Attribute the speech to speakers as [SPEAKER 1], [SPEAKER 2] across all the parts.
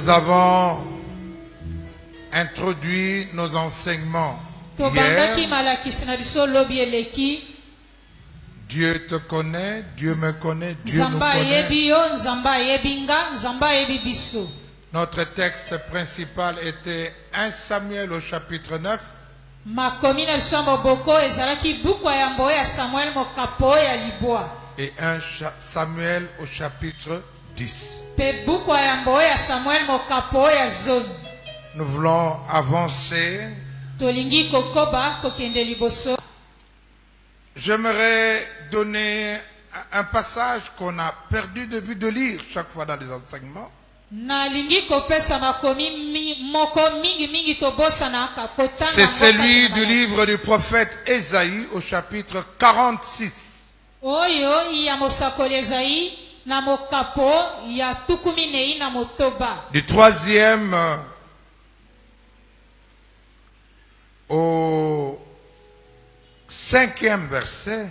[SPEAKER 1] Nous avons introduit nos enseignements hier. Dieu te connaît, Dieu me connaît, Dieu nous connaît. Notre texte principal était 1 Samuel au chapitre 9. Et 1 Samuel au chapitre 10. Nous voulons avancer. J'aimerais donner un passage qu'on a perdu de vue de lire chaque fois dans les enseignements. C'est celui du livre du prophète Ésaïe au chapitre 46. Du 3e au 5e verset.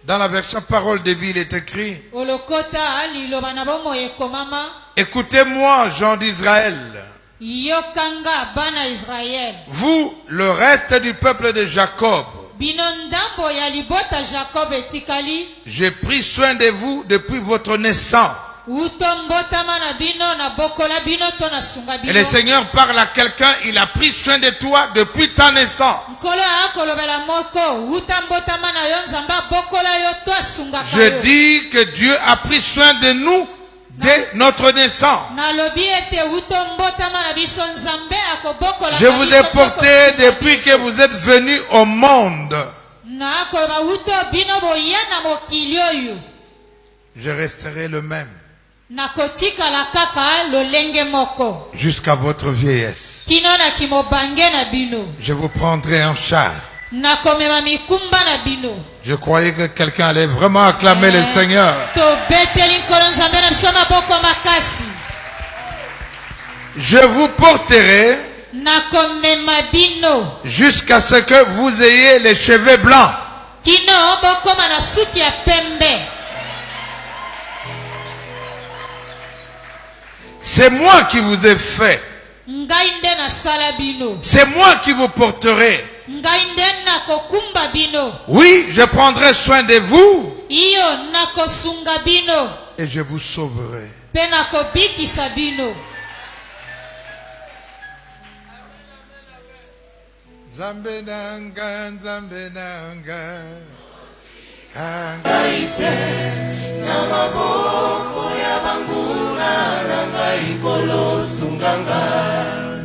[SPEAKER 1] Dans la version Parole de vie, il est écrit: écoutez-moi, gens d'Israël. Vous, le reste du peuple de Jacob. J'ai pris soin de vous depuis votre naissance. Et le Seigneur parle à quelqu'un, il a pris soin de toi depuis ta naissance. Je dis que Dieu a pris soin de nous dès notre naissance. Je vous ai porté depuis que vous êtes venus au monde. Je resterai le même jusqu'à votre vieillesse. Je vous prendrai en charge. Je croyais que quelqu'un allait vraiment acclamer le Seigneur. Je vous porterai jusqu'à ce que vous ayez les cheveux blancs. C'est moi qui vous ai fait. C'est moi qui vous porterai. Oui, je prendrai soin de vous. Et je vous sauverai. Zambenanga, Zambenanga, Kangaite, Namaboko ya banguna, Nangaikolo sunganga.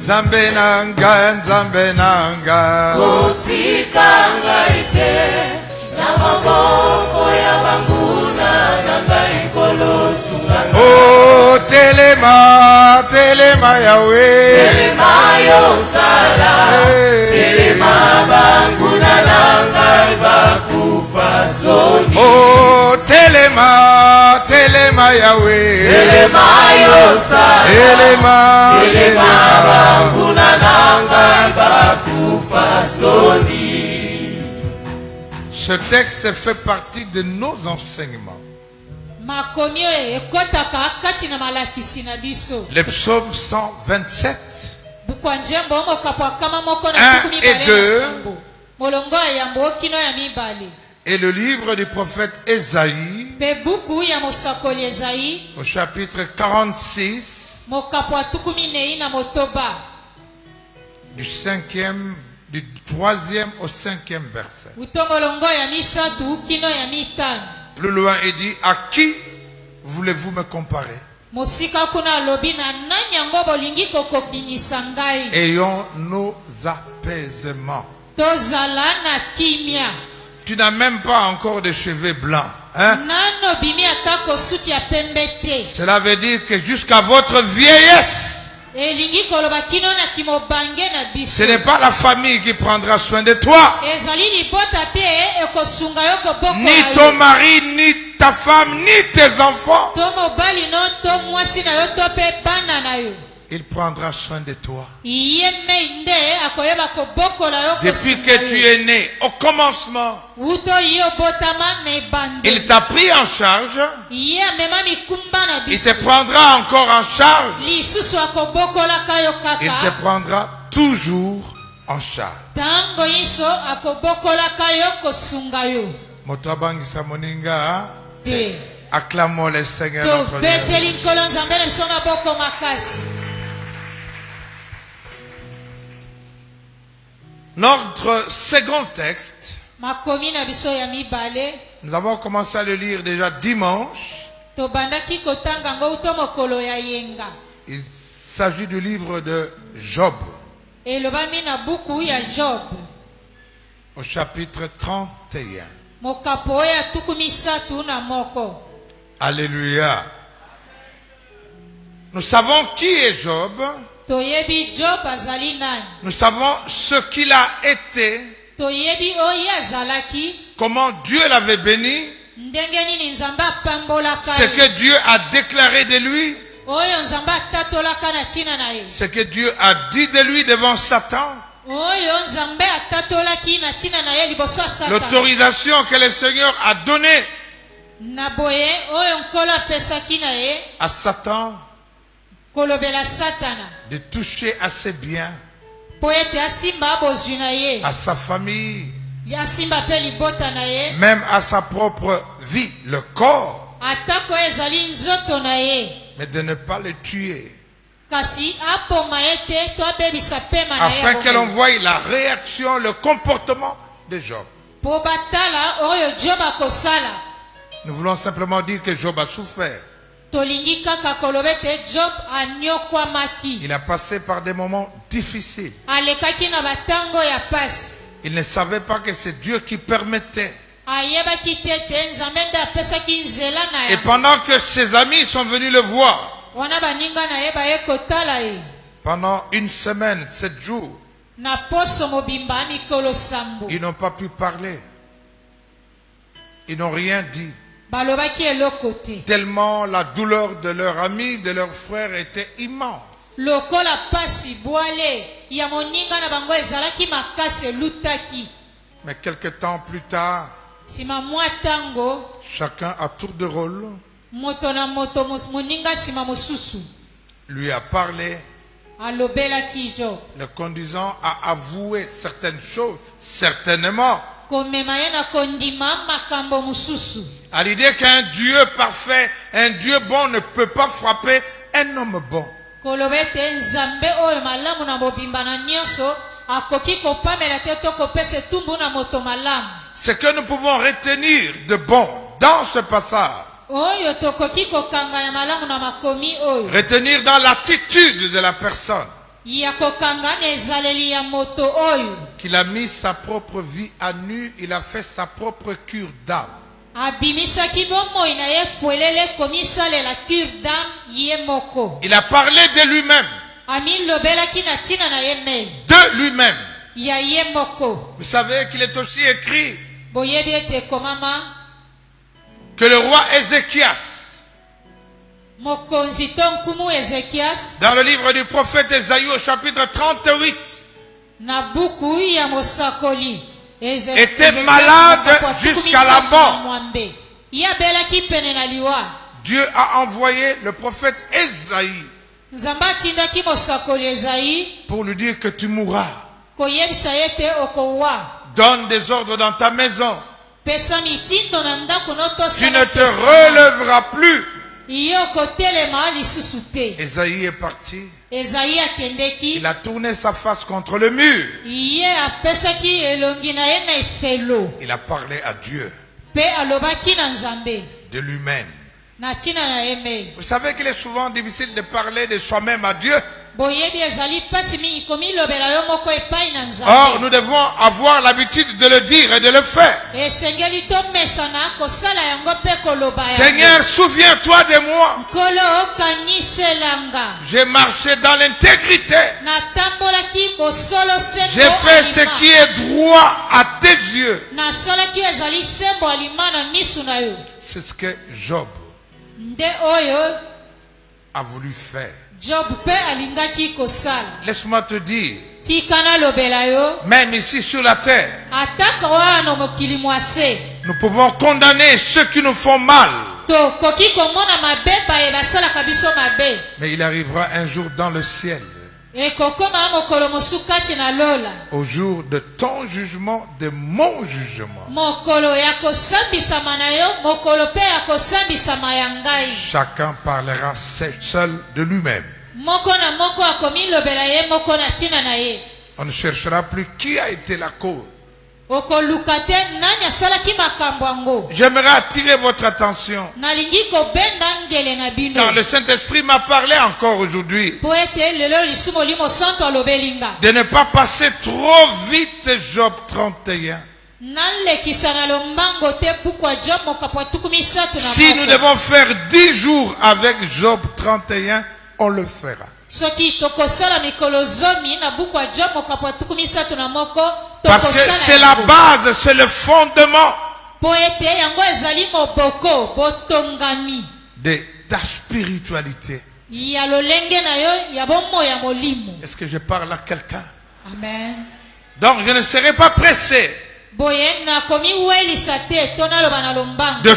[SPEAKER 1] Zambenanga, Zambenanga, Kotikangaite, Namaboko ya banguna, Nangaikolo sunganga. Oh, Telema, Telema Yahweh, Telema Yosala, Telema banguna nangai bakufa soni. Oh, Telema, Telema Yahweh, Telema Yosala, Telema banguna nangai bakufa soni. Ce texte fait partie de nos enseignements. Le psaume 127, 1 et 2, et le livre du prophète Ésaïe, au chapitre 46, du 3e au 5e verset. Plus loin, il dit: à qui voulez-vous me comparer? Ayons nos apaisements. Tu n'as même pas encore de cheveux blancs. Hein? Cela veut dire que jusqu'à votre vieillesse, ce n'est pas la famille qui prendra soin de toi. Ni ton mari, ni ta femme, ni tes enfants. il prendra soin de toi.
[SPEAKER 2] Depuis
[SPEAKER 1] que tu es né, au commencement, il t'a pris en charge. Il te prendra encore en charge. Il te prendra toujours en charge. Motabangisa moninga. Acclamons le Seigneur notre Dieu. Notre second texte, nous avons commencé à le lire déjà dimanche. Il s'agit du livre de Job, au chapitre 31. Alléluia. Nous savons qui est Job. Nous savons ce qu'il a été. Comment Dieu l'avait béni. Ce que Dieu a déclaré de lui. Ce que Dieu a dit de lui devant Satan. L'autorisation que le Seigneur a donnée à Satan de toucher à ses biens, à sa famille, même à sa propre vie, le corps, mais de ne pas le tuer, afin que l'on voie la réaction, le comportement de Job. Nous voulons simplement dire que Job a souffert. Il a passé par des moments difficiles. Il ne savait pas que c'est Dieu qui permettait. Et pendant que ses amis sont venus le voir, pendant une semaine, 7 jours, ils n'ont pas pu parler. Ils n'ont rien dit. Tellement la douleur de leur ami, de leur frère était immense. Mais quelque temps plus tard, chacun à tour de rôle lui a parlé, le conduisant à avouer certaines choses, certainement. À l'idée qu'un Dieu parfait, un Dieu bon ne peut pas frapper un homme bon. Ce que nous pouvons retenir de bon dans ce passage, retenir dans l'attitude de la personne, qu'il a mis sa propre vie à nu, il a fait sa propre cure d'âme. Il a parlé de lui-même. De lui-même. Vous savez qu'il est aussi écrit que le roi Ézéchias, dans le livre du prophète Ésaïe au chapitre 38, était malade jusqu'à la mort. Dieu a envoyé le prophète Ésaïe pour lui dire que tu mourras. Donne des ordres dans ta maison. Tu ne te relèveras plus. Ésaïe est parti. Il a tourné sa face contre le mur. Il a parlé à Dieu de lui-même. Vous savez qu'il est souvent difficile de parler de soi-même à Dieu. Or, nous devons avoir l'habitude de le dire et de le faire. Seigneur, souviens-toi de moi. J'ai marché dans l'intégrité. J'ai fait ce qui est droit à tes yeux. C'est ce que Job a voulu faire.
[SPEAKER 2] Job pe alingaki kosala.
[SPEAKER 1] Laisse-moi te dire,
[SPEAKER 2] Tikana lobela yo.
[SPEAKER 1] même ici sur la terre,
[SPEAKER 2] Ataka wana mokili mwase.
[SPEAKER 1] nous pouvons condamner ceux qui nous font mal.
[SPEAKER 2] To koki komona mabe ba e basala kabiso mabe.
[SPEAKER 1] Mais il arrivera un jour dans le ciel,
[SPEAKER 2] E kokoma mokolo mosukati na lola.
[SPEAKER 1] au jour de ton jugement, de mon jugement.
[SPEAKER 2] Mokolo ya kosambisama na yo, mokolo pe ya kosambisama ya ngai.
[SPEAKER 1] Chacun parlera seul de lui-même.
[SPEAKER 2] Moko na moko akomi lobela ye moko na tina na ye.
[SPEAKER 1] On ne cherchera plus qui a été la cause.
[SPEAKER 2] Okoluka te nani asalaki makambo yango.
[SPEAKER 1] J'aimerais attirer votre attention.
[SPEAKER 2] Nalingi kobenda ngele na bino.
[SPEAKER 1] Car le Saint-Esprit m'a parlé encore aujourd'hui
[SPEAKER 2] Po ete lelo lisumo limo santo alobelinga.
[SPEAKER 1] de ne pas passer trop vite Job 31.
[SPEAKER 2] Nalekisa na lombango te pukwa Job mokapwa tukumisatu na
[SPEAKER 1] Si nous devons faire 10 jours avec Job 31, on le fera.
[SPEAKER 2] Soki tokosala mikolo zomi na bukwa Job mokapwa tukumisatu na moko.
[SPEAKER 1] Parce que c'est la base, c'est le fondement de ta spiritualité. Est-ce que je parle à quelqu'un?
[SPEAKER 2] Amen.
[SPEAKER 1] Donc je ne serai pas pressé de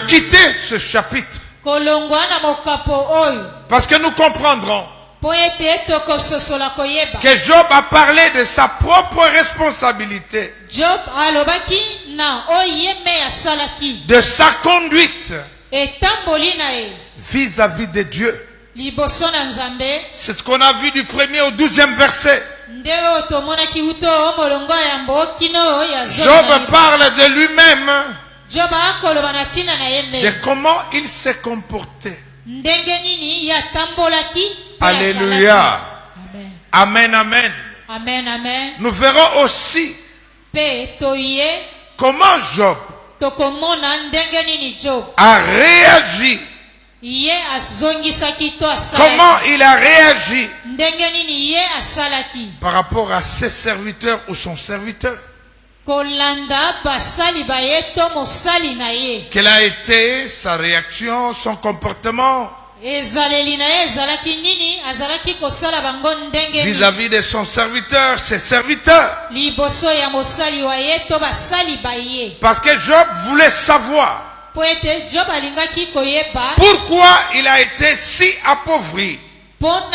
[SPEAKER 1] quitter ce chapitre. Parce que nous comprendrons que Job a parlé de sa propre responsabilité, de sa conduite vis-à-vis de Dieu. C'est ce qu'on a vu du 1er au 12e verset. Job parle de lui-même, de comment il s'est comporté. Alléluia. Amen, amen.
[SPEAKER 2] Amen, amen.
[SPEAKER 1] Nous verrons aussi comment Job a réagi. Comment il a réagi par rapport à ses serviteurs ou son serviteur. Quelle a été sa réaction, son comportement vis-à-vis de son serviteur, ses serviteurs. Parce que Job voulait savoir pourquoi il a été si appauvri. Pourquoi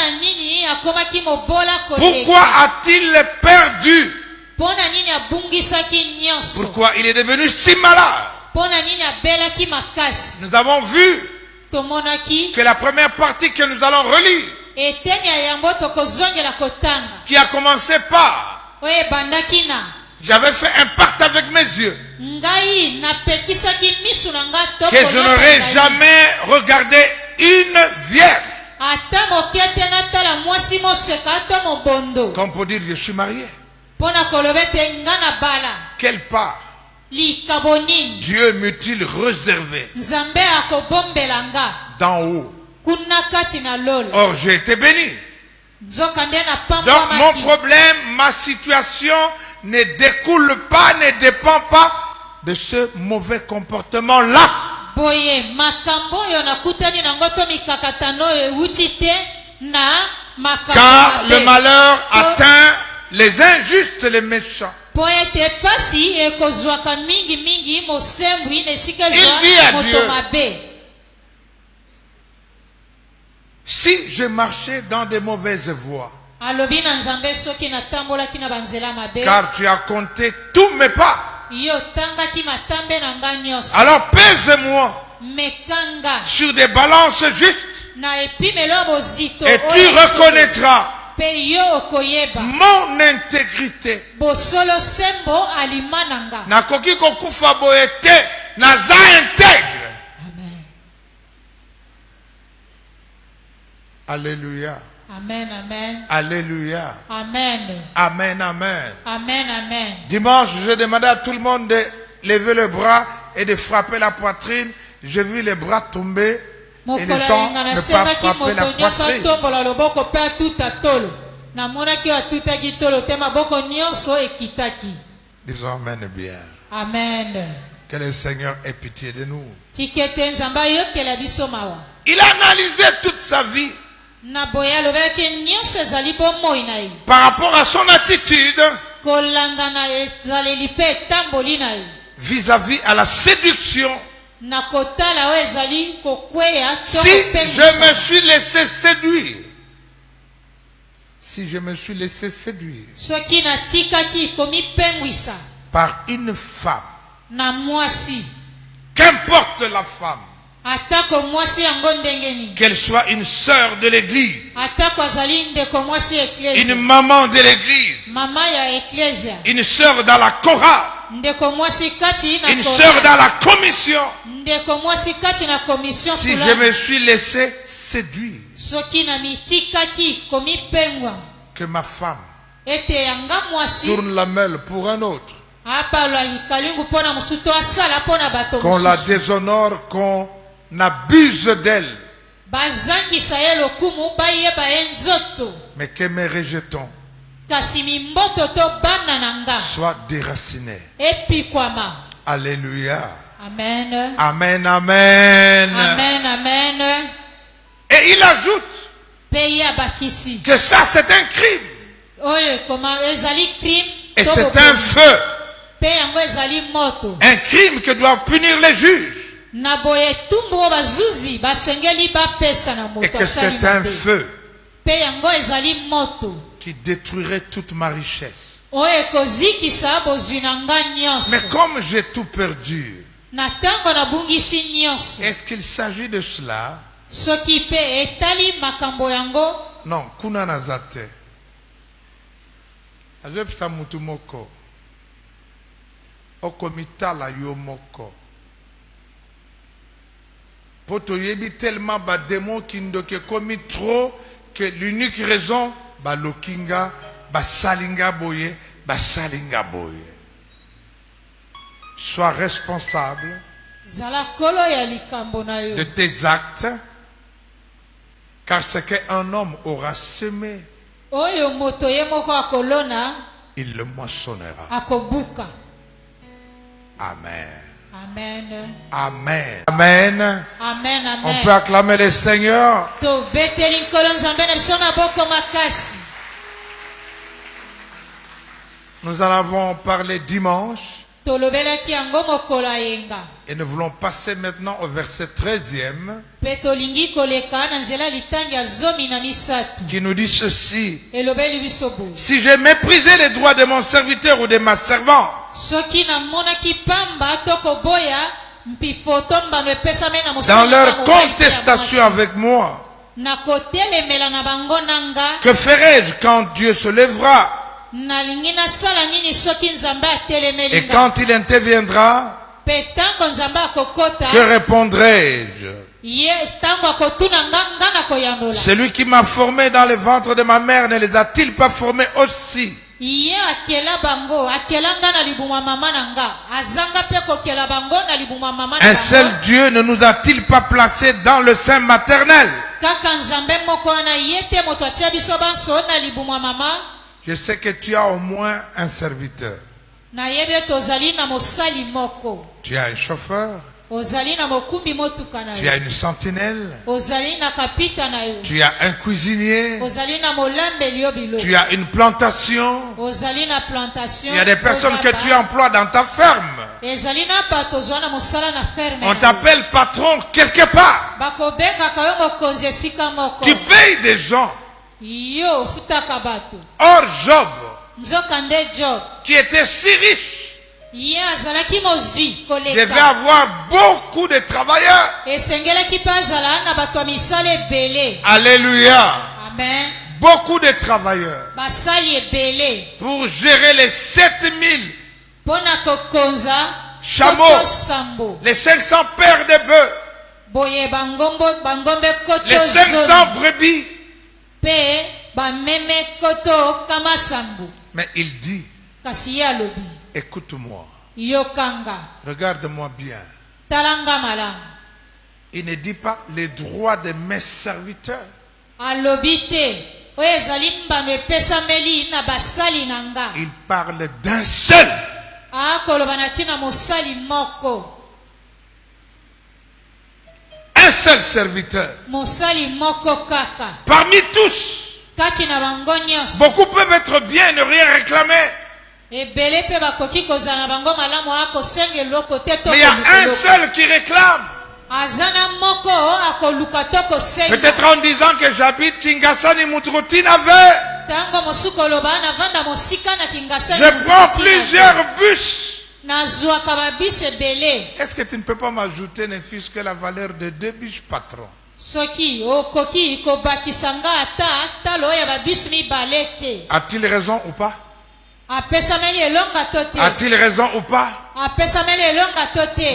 [SPEAKER 1] a-t-il perdu? Pourquoi il est devenu si malade? Nous avons vu que la première partie que nous allons relire, qui a commencé par j'avais fait un pacte avec mes yeux que je n'aurais jamais regardé une vierge. Comme pour dire je suis marié. Quelle part Dieu m'eut-il réservé d'en haut? Or j'ai été béni. Donc mon problème, ma situation ne découle pas, ne dépend pas de ce mauvais comportement-là. Car le malheur atteint les injustes, les méchants. Il dit à Dieu, si je marchais dans de mauvaises voies, car tu as compté tous mes pas, alors pèse-moi sur des balances justes et tu reconnaîtras mon intégrité. Nakoki kokufa boete naza intègre. Alléluia.
[SPEAKER 2] Amen, amen.
[SPEAKER 1] Alléluia.
[SPEAKER 2] Amen.
[SPEAKER 1] Amen, amen.
[SPEAKER 2] Amen, amen.
[SPEAKER 1] Dimanche, j'ai demandé à tout le monde de lever le bras et de frapper la poitrine. J'ai vu les bras tomber et les gens ne pas frapper la poitrine. Disons amen bien.
[SPEAKER 2] Amen.
[SPEAKER 1] Que le Seigneur ait pitié de nous.
[SPEAKER 2] Il
[SPEAKER 1] Il a analysé toute sa vie. par rapport à son attitude vis-à-vis à la séduction. Si je me suis laissé séduire, par une femme, qu'importe la femme, qu'elle soit une sœur de l'église, une maman de l'église, une sœur dans la chorale, une sœur dans la commission, si je me suis laissé séduire, que ma femme tourne la mêle pour un autre, qu'on la déshonore, qu'on abuse d'elle, mais que mes rejetons soient déracinés. Alléluia.
[SPEAKER 2] Amen.
[SPEAKER 1] Amen, amen.
[SPEAKER 2] Amen, amen.
[SPEAKER 1] Et il ajoute que ça c'est un crime. Et c'est un feu. Un crime que doivent punir les juges. Et que c'est un feu qui détruirait toute ma richesse. Mais comme j'ai tout perdu, est-ce qu'il s'agit de cela? Non, kuna nazate. Azepsa mutumoko. Okomitala yomoko. Poto yebi tellement ba démon qui ndoke commis trop que l'unique raison ba lokinga ba salinga boye ba salinga boye. Sois responsable de tes actes, car ce qu'un homme aura semé, il le moissonnera. Amen.
[SPEAKER 2] Amen.
[SPEAKER 1] Amen. Amen.
[SPEAKER 2] Amen. Amen.
[SPEAKER 1] On peut acclamer le Seigneur. Nous en avons parlé dimanche. Et nous voulons passer maintenant au verset 13e qui nous dit ceci: si j'ai méprisé les droits de mon serviteur ou de ma servante, dans leur contestation avec moi, que ferai-je quand Dieu se lèvera? Et quand il interviendra, que répondrai-je? Celui qui m'a formé dans le ventre de ma mère ne les a-t-il pas formés aussi? Un seul Dieu ne nous a-t-il pas placés dans le sein maternel? Je sais que tu as au moins un serviteur. Tu as un chauffeur. Tu as une sentinelle. Tu as un cuisinier. Tu as une plantation. Il y a des personnes que tu emploies dans ta ferme. On t'appelle patron quelque part. Tu payes des gens. Or Job, qui était si riche, devait avoir beaucoup de travailleurs. Alléluia.
[SPEAKER 2] Amen.
[SPEAKER 1] Beaucoup de travailleurs pour gérer les 7000 chameaux, les 500 paires de bœufs, les 500 brebis. Mais il dit, écoute-moi, regarde-moi bien. Il ne dit pas les droits de mes serviteurs. Il parle d'un seul. Un un seul serviteur. Parmi tous, beaucoup peuvent être bien et ne rien réclamer. Mais il y a un seul qui réclame. Peut-être en disant que j'habite Kinshasa ni Muturutina avait. Je prends plusieurs bus. Est-ce que tu ne peux pas m'ajouter ne fût-ce que la valeur de 2 bus, patron? A-t-il raison ou pas? A-t-il raison ou pas?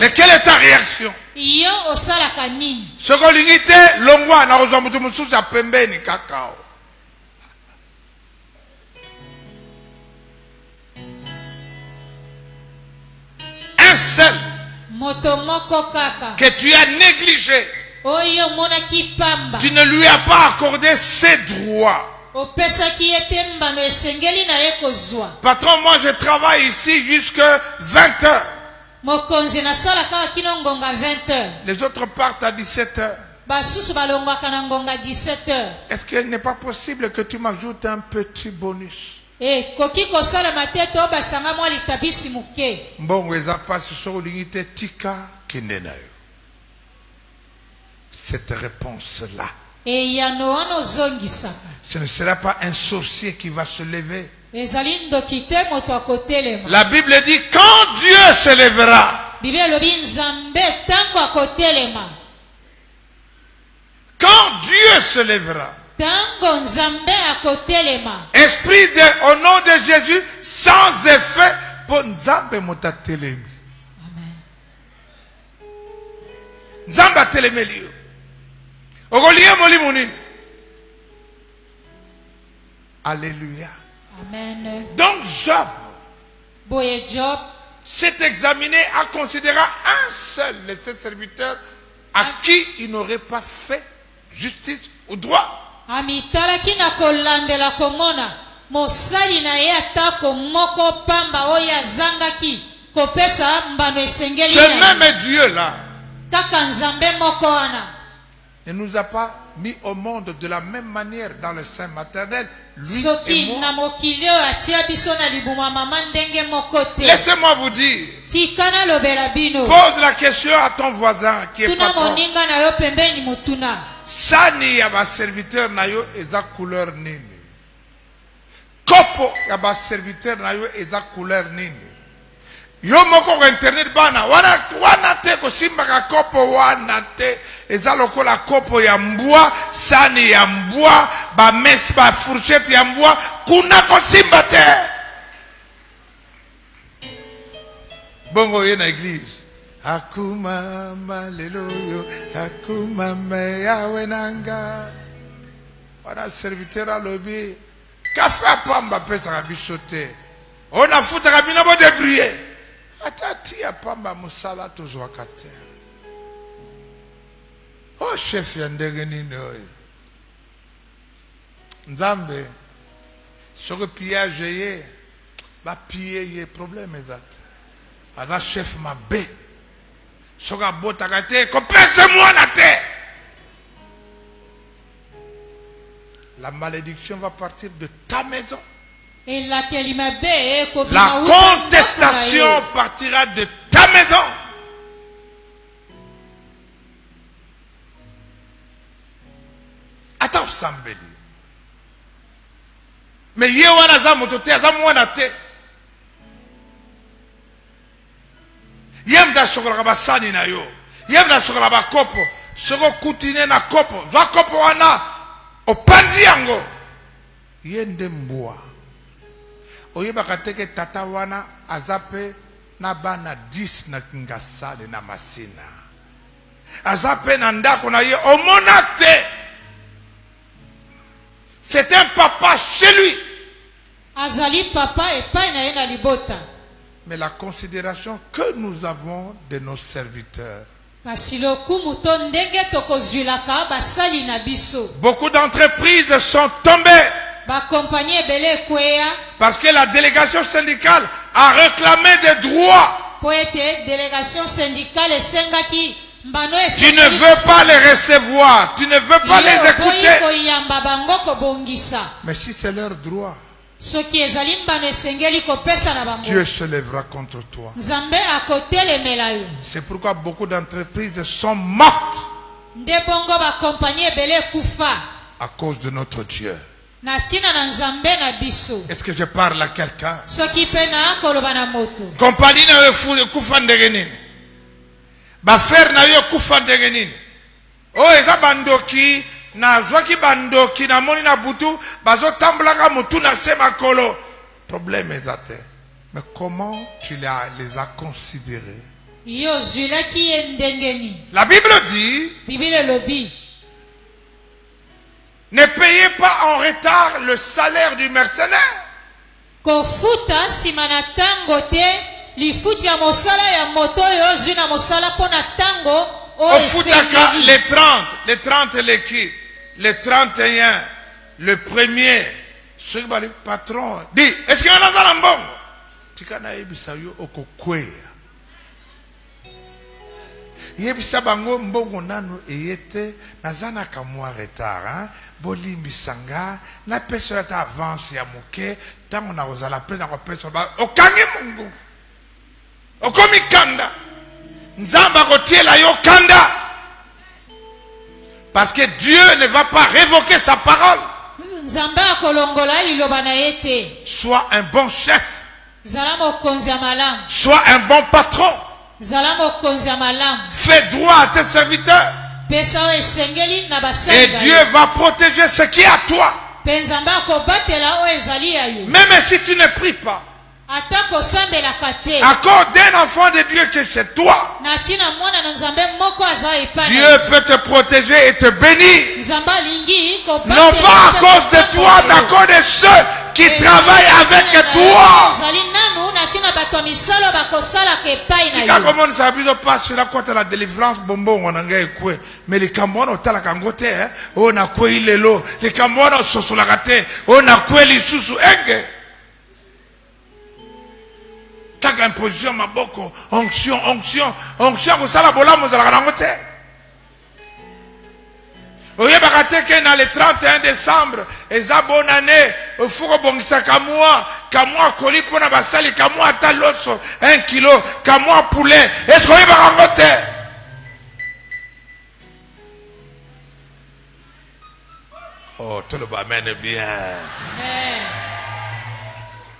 [SPEAKER 1] Mais quelle est ta réaction? Un seul que tu as négligé, tu ne lui as pas accordé ses droits. Patron, moi je travaille ici jusqu'à 20 heures. Les autres partent à 17 heures. Est-ce qu'il n'est pas possible que tu m'ajoutes un petit bonus? Cette réponse-là, ce ne sera pas un sorcier qui va se lever. La Bible dit quand Dieu se lèvera, quand Dieu se lèvera, esprit au nom de Jésus, sans effet, pour Nzambe motatelemi. Nzamba telemelio. Ogolie molimunini. Alléluia.
[SPEAKER 2] Amen.
[SPEAKER 1] Donc Job s'est examiné, a considéré un seul de ses serviteurs à qui il n'aurait pas fait justice ou droit. Ce même Dieu-là ne nous a pas mis au monde de la même manière dans le sein maternel, lui et moi. Laissez-moi vous dire, pose la question à ton voisin qui est patron. Sani ya ba serviteur na yo eza couleur nini? Kopo ya ba serviteur na yo eza couleur nini? Yo moko ko internet bana wana te ko simba ka kopo wana te eza lokola kopo ya mbwa, sani ya mbwa, ba mes ba fourchette ya mbwa kuna ko simba te. Bongo ye na église. Akuma maleloyo, akuma meyawe nanga. Wana serviteur à lobby. Café à pamba pesa kabisote. On a foutu kabina bo débrouiller. Atati ya pamba musala tozwa kate. Oh chef ya ndenge nini oyo. Nzambe. Soko pillage ye. Ba piller ye problème ezate. Aza chef mabe. La malédiction va partir de ta maison. La contestation partira de ta maison. Attends, Sambeli. Mais yewana za motote, za mwana te. Yemda sokola basani na yo. Yemda sokola bakopo. Soko kutine na kopo. Zwa kopo wana. Opanzi yango. Yende mbua. Oyeba kateke tata wana azape na bana 10 na kingasale na masina. Azape na ndako na ye omonate. C'est un papa chez lui.
[SPEAKER 2] Azali papa et pas na yena libota.
[SPEAKER 1] Mais la considération que nous avons de nos serviteurs. Beaucoup d'entreprises sont tombées. Parce que la délégation syndicale a réclamé des droits. Tu ne veux pas les recevoir. Tu ne veux pas les écouter. Mais si c'est leur droit, Dieu se lèvera contre toi. C'est pourquoi beaucoup d'entreprises sont mortes à cause de notre Dieu. Est-ce que je parle à quelqu'un? Compagnie na yo kufa ndenge nini? Bafer na yo kufa ndenge nini? Oh, eza bandoki na zwaki bandoki na moni na butu bazo tamblaka mutu na se makolo. Problème ezate. Mais comment tu les as considérés? La Bible dit, ne payez pas en retard le salaire du mercenaire.
[SPEAKER 2] Kofutaka
[SPEAKER 1] les 30 les 31, le premier, ce qui va le patron dit, est-ce qu'il y en a dans l'ambongo? Tika na ebisa yo okokweya. Yebisa bango mbongo nano eyete nazana ka mwa retard hein bolimbisanga na pesa ta avance ya moke tango na ozala pe na ko pesa ba okangi mungu okomi kanda nzamba kotiela yo kanda parce que Dieu ne va pas révoquer sa parole. Sois un bon chef, sois un bon patron. Fais droit à tes serviteurs. Et Dieu va protéger ce qui est à toi. Même si tu ne pries pas, accorde un enfant de Dieu qui est chez toi. Dieu peut te protéger et te bénir. Non pas à cause de toi, mais à cause de ceux qui travaillent avec toi. Comment ça veut pas sur la côte de la délivrance bonbon on a gagné mais les Camerounais ont la kangote on a quoi il est l'eau les Camerounais sont sur la raté on a quoi les sous enge tak imposition maboko onction on sala bola mo zala kangote. Oye bakate ke na le 31 décembre eza bonne année fuko bongisa kamwa koli pona basali kamwa ata loso 1 kilo kamwa poulet est-ce que bakangote? Oh tout le monde mène bien.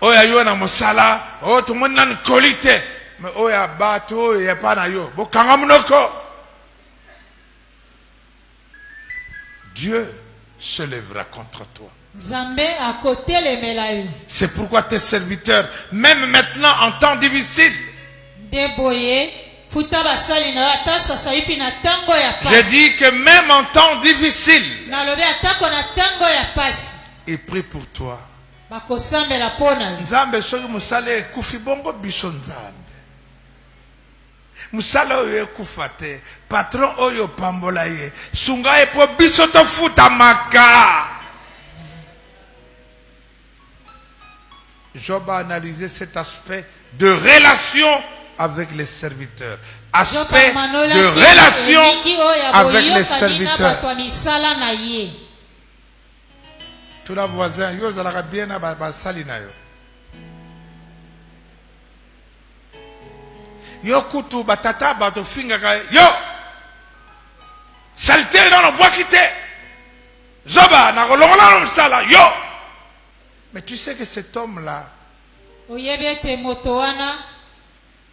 [SPEAKER 1] Oya yo na mosala oh tout le monde na kolite mais oya bato ya pa na yo bokanga munoko. Dieu se lèvera contre toi. C'est pourquoi tes serviteurs, même maintenant en temps difficile, je dis que même en temps difficile, ils prient pour toi. Nzambe soki musale kufi bongo biso nzambe. Musala oyo kufate patron oyo pambola ye sunga e po biso to futa maka. Job a analysé cet aspect de relation avec les serviteurs. Aspect de relation avec les serviteurs. Tout la voisin yo zalaka bien na ba salina yo. Yo kutu batata bato finga ka yo saleté dans le bois quitté zoba na kolongola no sala yo. Mais tu sais que cet homme là oyebete moto wana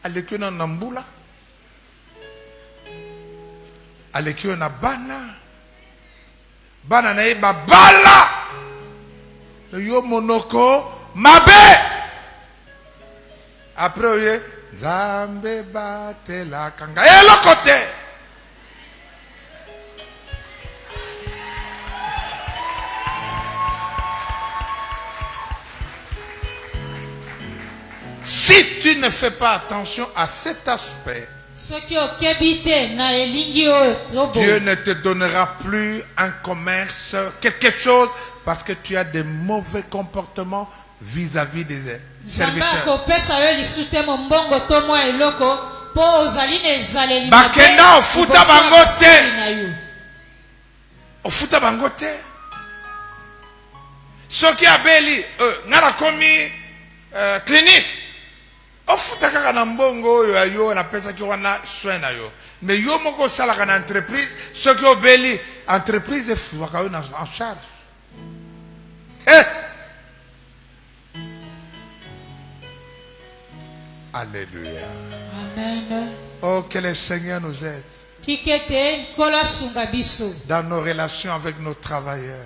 [SPEAKER 1] aleki na nambula aleki na bana na ye babala yo monoko mabe après oye Zambe batela kanga et l'autre côté. Si tu ne fais pas attention à cet aspect, Dieu ne te donnera plus un commerce, quelque chose, parce que tu as des mauvais comportements vis-à-vis des serviteurs. bakenda ofuta bango te. Ofuta bango te. Soki abeli ngana komi clinique ofuta kaka na mbongo oyo ayo na pesa ki wana soin na yo. Mais yo moko sala kana entreprise soki obeli entreprise efwaka yo en charge. Alléluia.
[SPEAKER 2] Amen.
[SPEAKER 1] Oh, que le Seigneur nous aide dans nos relations avec nos travailleurs.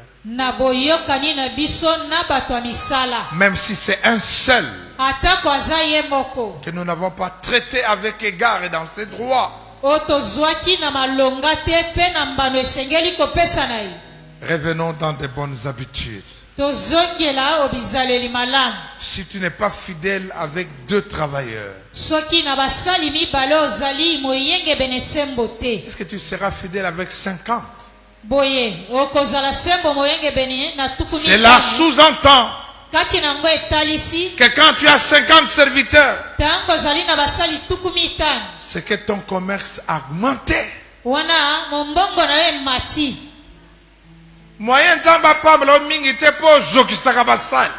[SPEAKER 1] Même si c'est un seul que nous n'avons pas traité avec égard et dans ses droits. Revenons dans de bonnes habitudes. Si tu n'es pas fidèle avec 2 travailleurs, est-ce que tu seras fidèle avec 50? Cela sous-entend que quand tu as 50 serviteurs, c'est que ton commerce a augmenté. Moyen nzamba pambla mingi te po zokisaka basali.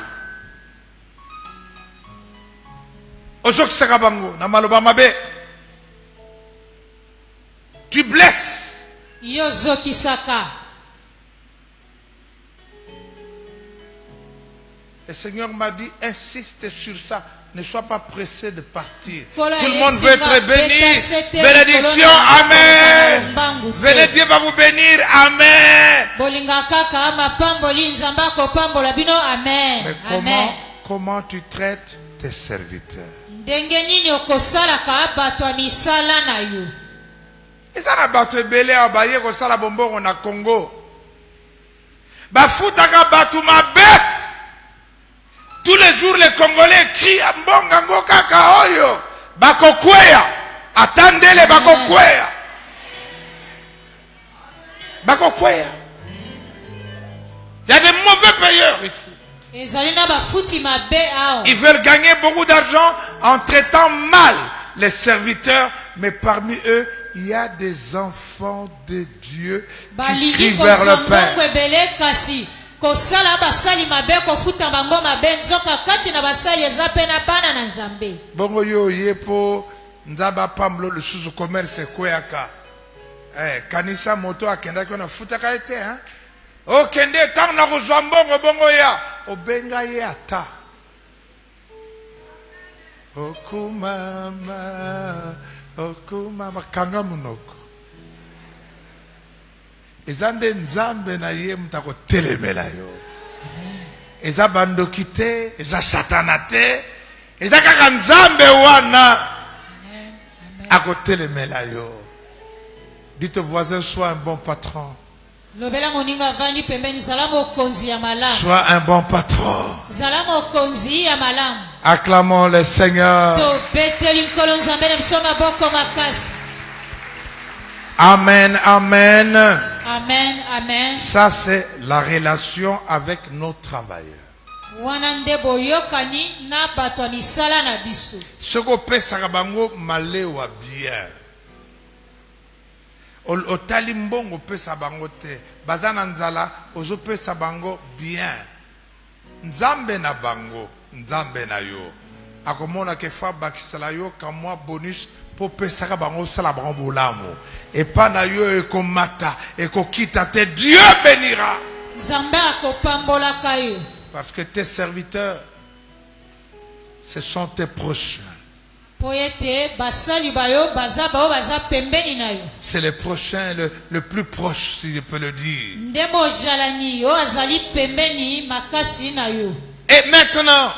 [SPEAKER 1] Ozokisaka bango na maloba mabe. Tu blesses.
[SPEAKER 2] Yo zokisaka.
[SPEAKER 1] Le Seigneur m'a dit insiste sur ça. Ne sois pas pressé de partir. Tout le monde veut être béni. Bénédiction, amen. Venez, Dieu va vous bénir, amen. Mais comment tu traites tes serviteurs? Et ça n'a pas été belé à Baye, ça la bombo, on a Congo. Bafutaka Batumabe. Tous les jours, les Congolais crient à Mbongango Kakaoyo. Bakokweya. Attendez-les, Bakokweya. Bakokweya. Il y a des mauvais payeurs ici. Ils veulent gagner beaucoup d'argent en traitant mal les serviteurs. Mais parmi eux, il y a des enfants de Dieu qui crient vers le Père. Bongo yo yepo nzaba pamblo le sous commerce kweyaka. Kanisa moto akenda ko na futa ka ete hein. O kende tang na kozwa mbongo bongo ya obenga ye ata. Okumama kanga munoko. Ezande nzambe na ye mutako telemela yo. Eza bandoki te, eza satana te, eza kaka nzambe wana ako telemela yo. Dites au voisin, sois un bon patron. Sois un bon patron. Acclamons le Seigneur. Amen, amen.
[SPEAKER 2] Amen, amen.
[SPEAKER 1] Ça, c'est la relation avec nos travailleurs. Ce qu'on peut sarabango malewa bien. Otali mbongo pe sabango te. Bazana nzala ozo pe sabango bien. Nzambe na bango, nzambe na yo. Akomona ke fa bakisala yo kamwa bonus pour pesaka bango sala bango bolamu. Et pas na yo ekomata ekokita te, Dieu bénira.
[SPEAKER 2] Nzambe akopambola kayo.
[SPEAKER 1] Parce que tes serviteurs, ce sont tes prochains. C'est les prochains, le plus proche, si je peux le dire. Et maintenant,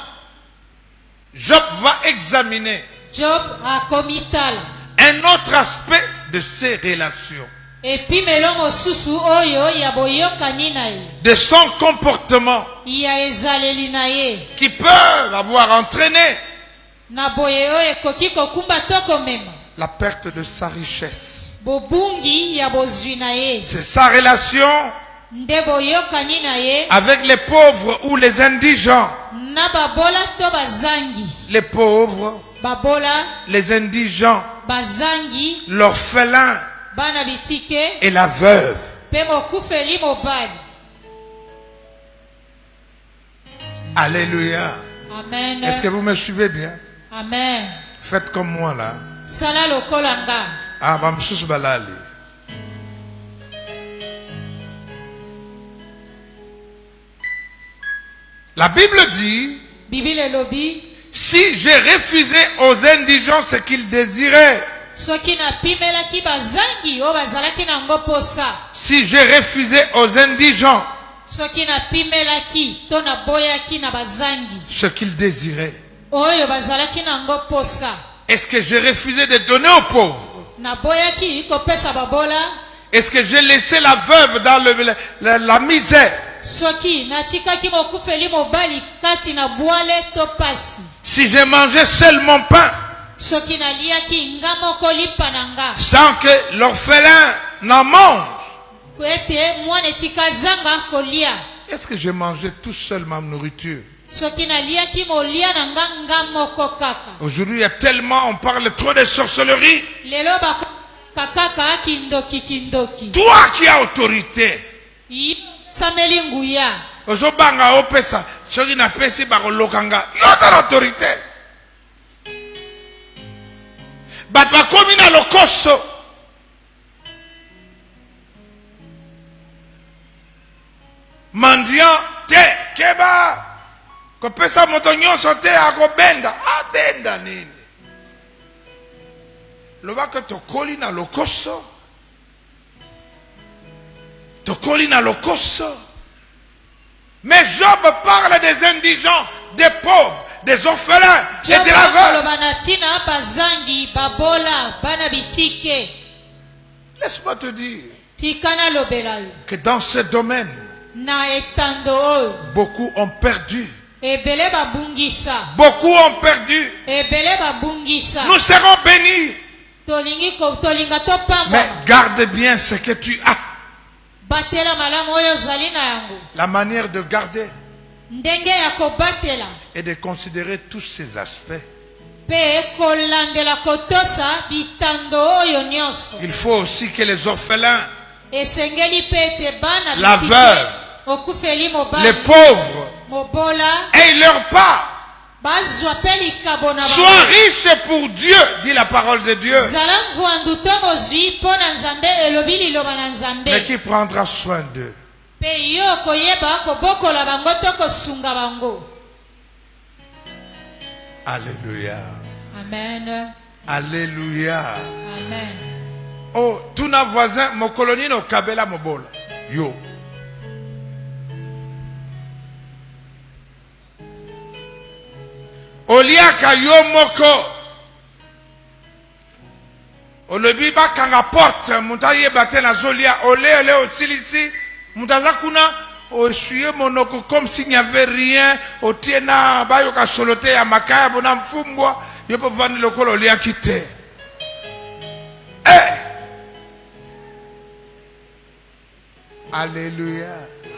[SPEAKER 1] Job va examiner un autre aspect de ces relations. De son comportement qui peuvent avoir entraîné la perte de sa richesse. C'est sa relation avec les pauvres ou les indigents. Les pauvres, les indigents, l'orphelin et la veuve. Alléluia.
[SPEAKER 2] Amen.
[SPEAKER 1] Est-ce que vous me suivez bien?
[SPEAKER 2] Amen.
[SPEAKER 1] Faites comme moi là.
[SPEAKER 2] Sala lokolanga.
[SPEAKER 1] Ah, bamsusu balali. La Bible dit, si j'ai refusé aux indigents ce qu'ils désiraient, si j'ai refusé aux indigents ce qu'ils désiraient, est-ce que j'ai refusé de donner aux pauvres? Est-ce que j'ai laissé la veuve dans la misère? Si j'ai mangé seul mon pain, sans que l'orphelin n'en mange, est-ce que j'ai mangé tout seul ma nourriture? Aujourd'hui, il y a tellement, on parle trop de sorcellerie. Toi qui as autorité, ozobanga opesa soki na pesi bakolokanga yo ta autorité bato bakomi na lokoso mandian te keba kopesa moto nyonso te akobenda abenda nini lobaka tokoli na lokoso mais Job parle des indigents, des pauvres, des orphelins et de la veuve. Laisse-moi te dire que dans ce domaine, beaucoup ont perdu. Beaucoup ont perdu. Nous serons bénis. Mais garde bien ce que tu as. La manière de garder et de considérer tous ces aspects. Il faut aussi que les orphelins, la veuve, les pauvres aient leur part. Sois riche pour Dieu, dit la parole de Dieu. Mais qui prendra soin d'eux? Alléluia.
[SPEAKER 2] Amen.
[SPEAKER 1] Alléluia.
[SPEAKER 2] Amen.
[SPEAKER 1] Oh, tout nos voisins, mon colonie no kabela mobola. Yo. Oliaka yo moko. Olobi bakanga porte, mutaye bate na zolia, ole osilisi, mutaza kuna, essuyer monoko comme s'il n'y avait rien, otiena bayoka solote ya makaya bona mfumbwa, yopo vandi lokolo oliaki te. Eh! Alléluia.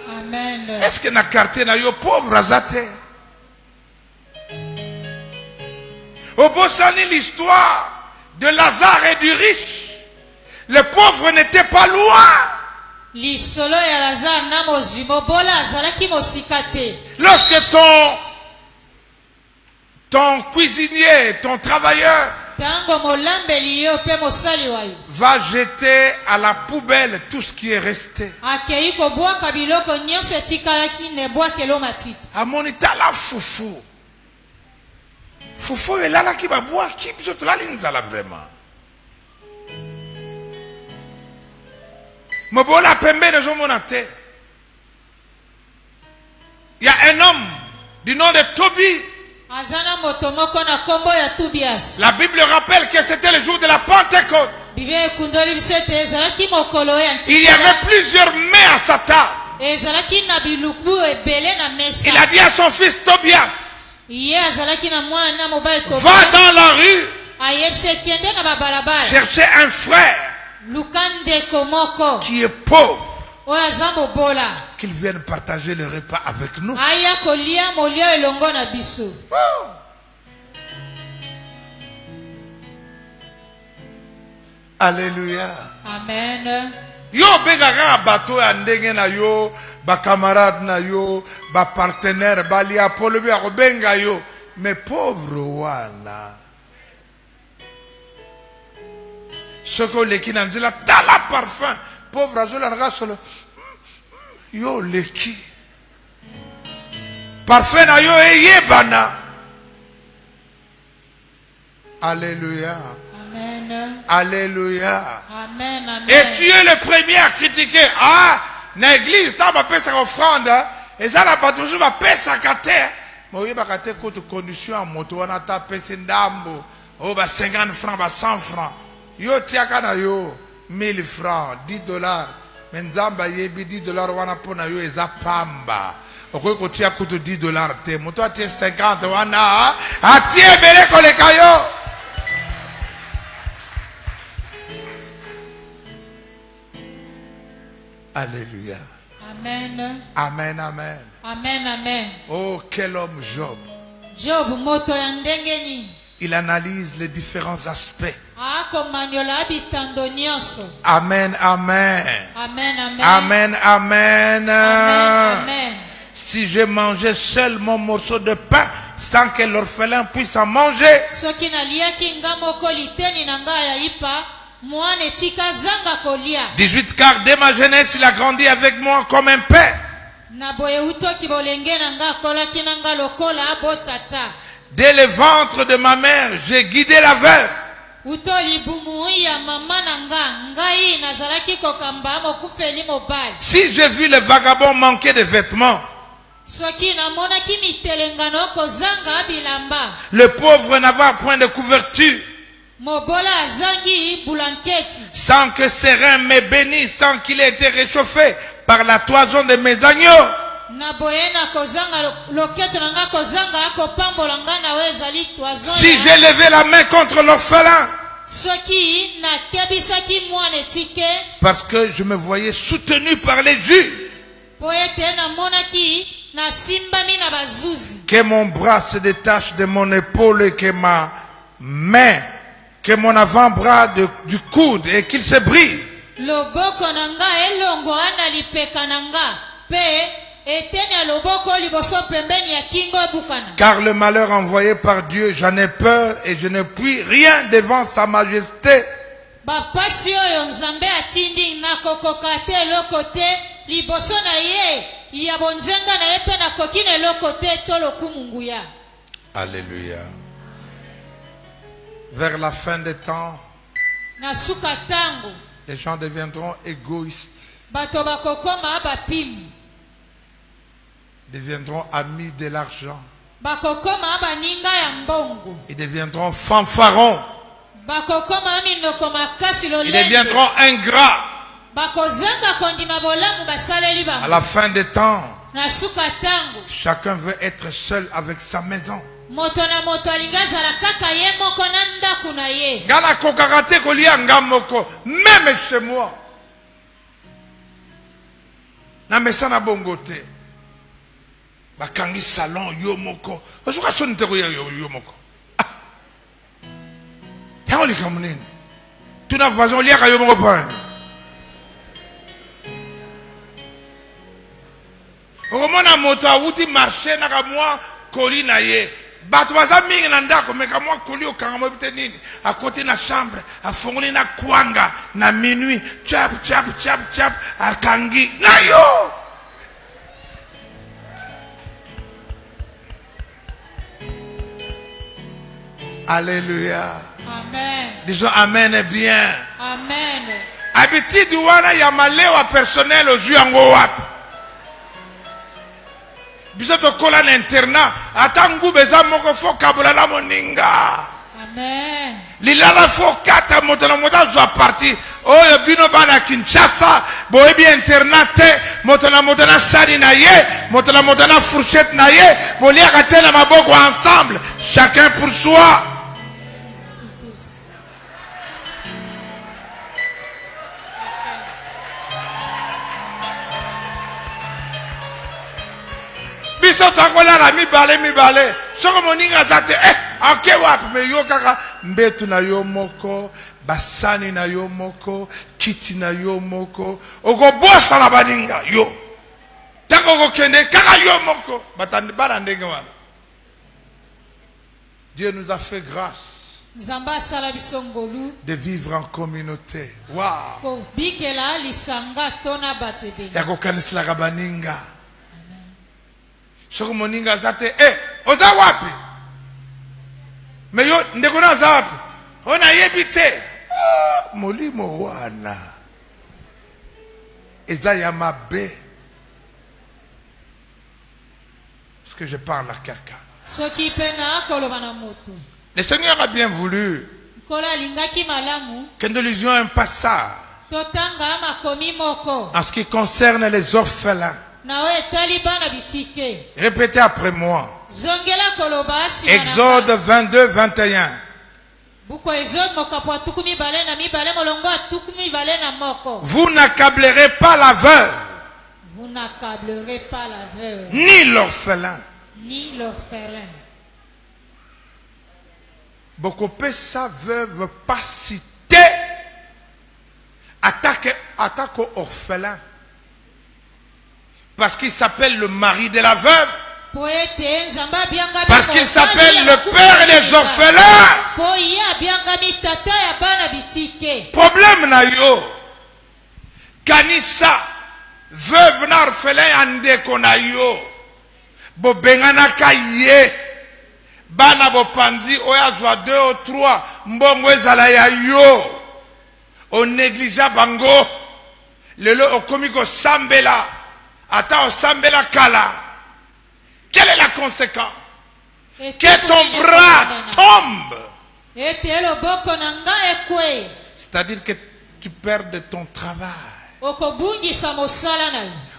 [SPEAKER 2] Amen.
[SPEAKER 1] Est-ce que na quartier na yo pauvre azate? Obosani l'histoire de Lazare et du riche. Les pauvres n'étaient pas loin. Lorsque ton cuisinier, ton travailleur va jeter à la poubelle tout ce qui est resté. Amonita la foufou. Foufou est là qui va boire, qui peut la linzala vraiment. Mobola pembe de zomonate. Il y a un homme du nom de Tobi. La Bible rappelle que c'était le jour de la Pentecôte. Il y avait plusieurs mets à sa table. Il a dit à son fils Tobias, va dans la rue chercher un frère qui est pauvre, qu'il vienne partager le repas avec nous. Oh. Alléluia.
[SPEAKER 2] Amen.
[SPEAKER 1] Yo begaka bato ya ndenge na yo, ba camarade na yo, ba partenaire, ba lia polo bi akobenga yo, mais pauvre wana. Soko leki na nzela tala parfum, pauvre azola nga solo. Yo leki. Parfum na yo eyebana. Alléluia.
[SPEAKER 2] Amen.
[SPEAKER 1] Alléluia.
[SPEAKER 2] Amen. Amen.
[SPEAKER 1] Et tu es le premier à critiquer. Ah, l'église, t'as ma paix sa offrande. Et ça n'a pas toujours ma paix sa kate. Mais oui, bah kate contre condition à moto, on a tapé c'est d'ambo. Oh, bah 50 francs, bah 100 francs. Yo tiakana yo 1000 francs, 10 dollars. Mais nzamba yebi 10 dollars wana pona yo eza pamba. Okoy ko tia kutu 10 dollars te. Moto a tie 50 wana. A tie bele koleka yo. Alléluia.
[SPEAKER 2] Amen.
[SPEAKER 1] Amen, amen.
[SPEAKER 2] Amen, amen.
[SPEAKER 1] Oh, quel homme Job.
[SPEAKER 2] Job moto ya ndenge ni.
[SPEAKER 1] Il analyse les différents aspects.
[SPEAKER 2] Akomanyola bitando nyonso.
[SPEAKER 1] Amen, amen.
[SPEAKER 2] Amen, amen.
[SPEAKER 1] Amen, amen.
[SPEAKER 2] Amen, amen.
[SPEAKER 1] Si je mangeais seul mon morceau de pain, sans que l'orphelin puisse en manger.
[SPEAKER 2] Soki naliaki nga moko liteni na nga ya ipa.
[SPEAKER 1] 18 car dès ma jeunesse il a grandi avec moi comme un père. Dès le ventre de ma mère j'ai guidé la veuve. Si j'ai vu le vagabond manquer de vêtements, le pauvre n'avoir point de couverture, sans que ses reins me bénissent, sans qu'il ait été réchauffé par la toison de mes agneaux. Si j'ai levé la main contre l'orphelin, parce que je me voyais soutenu par les juges, que mon bras se détache de mon épaule et que ma main, que mon avant-bras du coude et qu'il se brise. Car le malheur envoyé par Dieu, j'en ai peur et je ne puis rien devant sa majesté. Alléluia. Vers la fin des temps, les gens deviendront égoïstes. Deviendront amis de l'argent. Ils deviendront fanfarons. Ils deviendront ingrats. À la fin des temps, chacun veut être seul avec sa maison. Même chez moi. Na mesana bongote. Bakangi salon yomoko. Osuka sonte ko yomoko. Ya oli kamunene. Tuna voisin liaka yomoko pa. Omona moto awuti marché na ka moi koli na ye. Bato baza mingi na ndako meka moi koli okanga mo bite nini. À côté na chambre, a fongoli na kwanga na minuit, chap chap chap chap akangi na yo. Alléluia.
[SPEAKER 2] Amen.
[SPEAKER 1] Disons amen et bien.
[SPEAKER 2] Amen.
[SPEAKER 1] Habitude wana ya malewa personnel au jus yango wapi. Bisoto kola na internat atangu beza moko fo kabula la moninga.
[SPEAKER 2] Amen.
[SPEAKER 1] Lilala fo kata motana mota zo parti. Oyo bino bana Kinshasa boye bi internat motana sari na ye, motana fourchette na ye, bolia katena maboko ensemble, chacun pour soi. Biso takola la mi balé. Soko moninga zate ok wap me yo kaka mbetu na yo moko, basani na yo moko, kiti na yo moko, oko bosa na baninga yo. Tango ko kende kaka yo moko, batandi barandenge wana. Dieu nous a fait grâce de vivre en communauté. Wow. Yako kanisla kabaninga. Soko moninga zate, oza wapi? Me yo ndeko na za wapi? Ona yebite. Molimo wana. Eza ya mabe. Est-ce que je parle à quelqu'un? Le Seigneur a bien voulu que nous lisions un passage en ce qui concerne les orphelins. Répétez après moi. Exode 22, 21. Vous n'accablerez pas la veuve.
[SPEAKER 2] Vous n'accablerez pas la veuve.
[SPEAKER 1] Ni l'orphelin.
[SPEAKER 2] Ni l'orphelin.
[SPEAKER 1] Beaucoup sa veuve pas cité. Attaque au orphelin. Parce qu'il s'appelle le mari de la veuve. Parce qu'il s'appelle le père des orphelins. Problème na yo. Kanisa. Veuve na orphelin andeko na yo. Bo bengana ka ye. Bana bo panzi oya zwa 2 ou 3. Mbongo ezala ya yo. O négligea bango. Lelo okomiko sambela. Ata o sambela kala. Quelle est la conséquence? Que ton bras tombe. C'est-à-dire que tu perds de ton travail.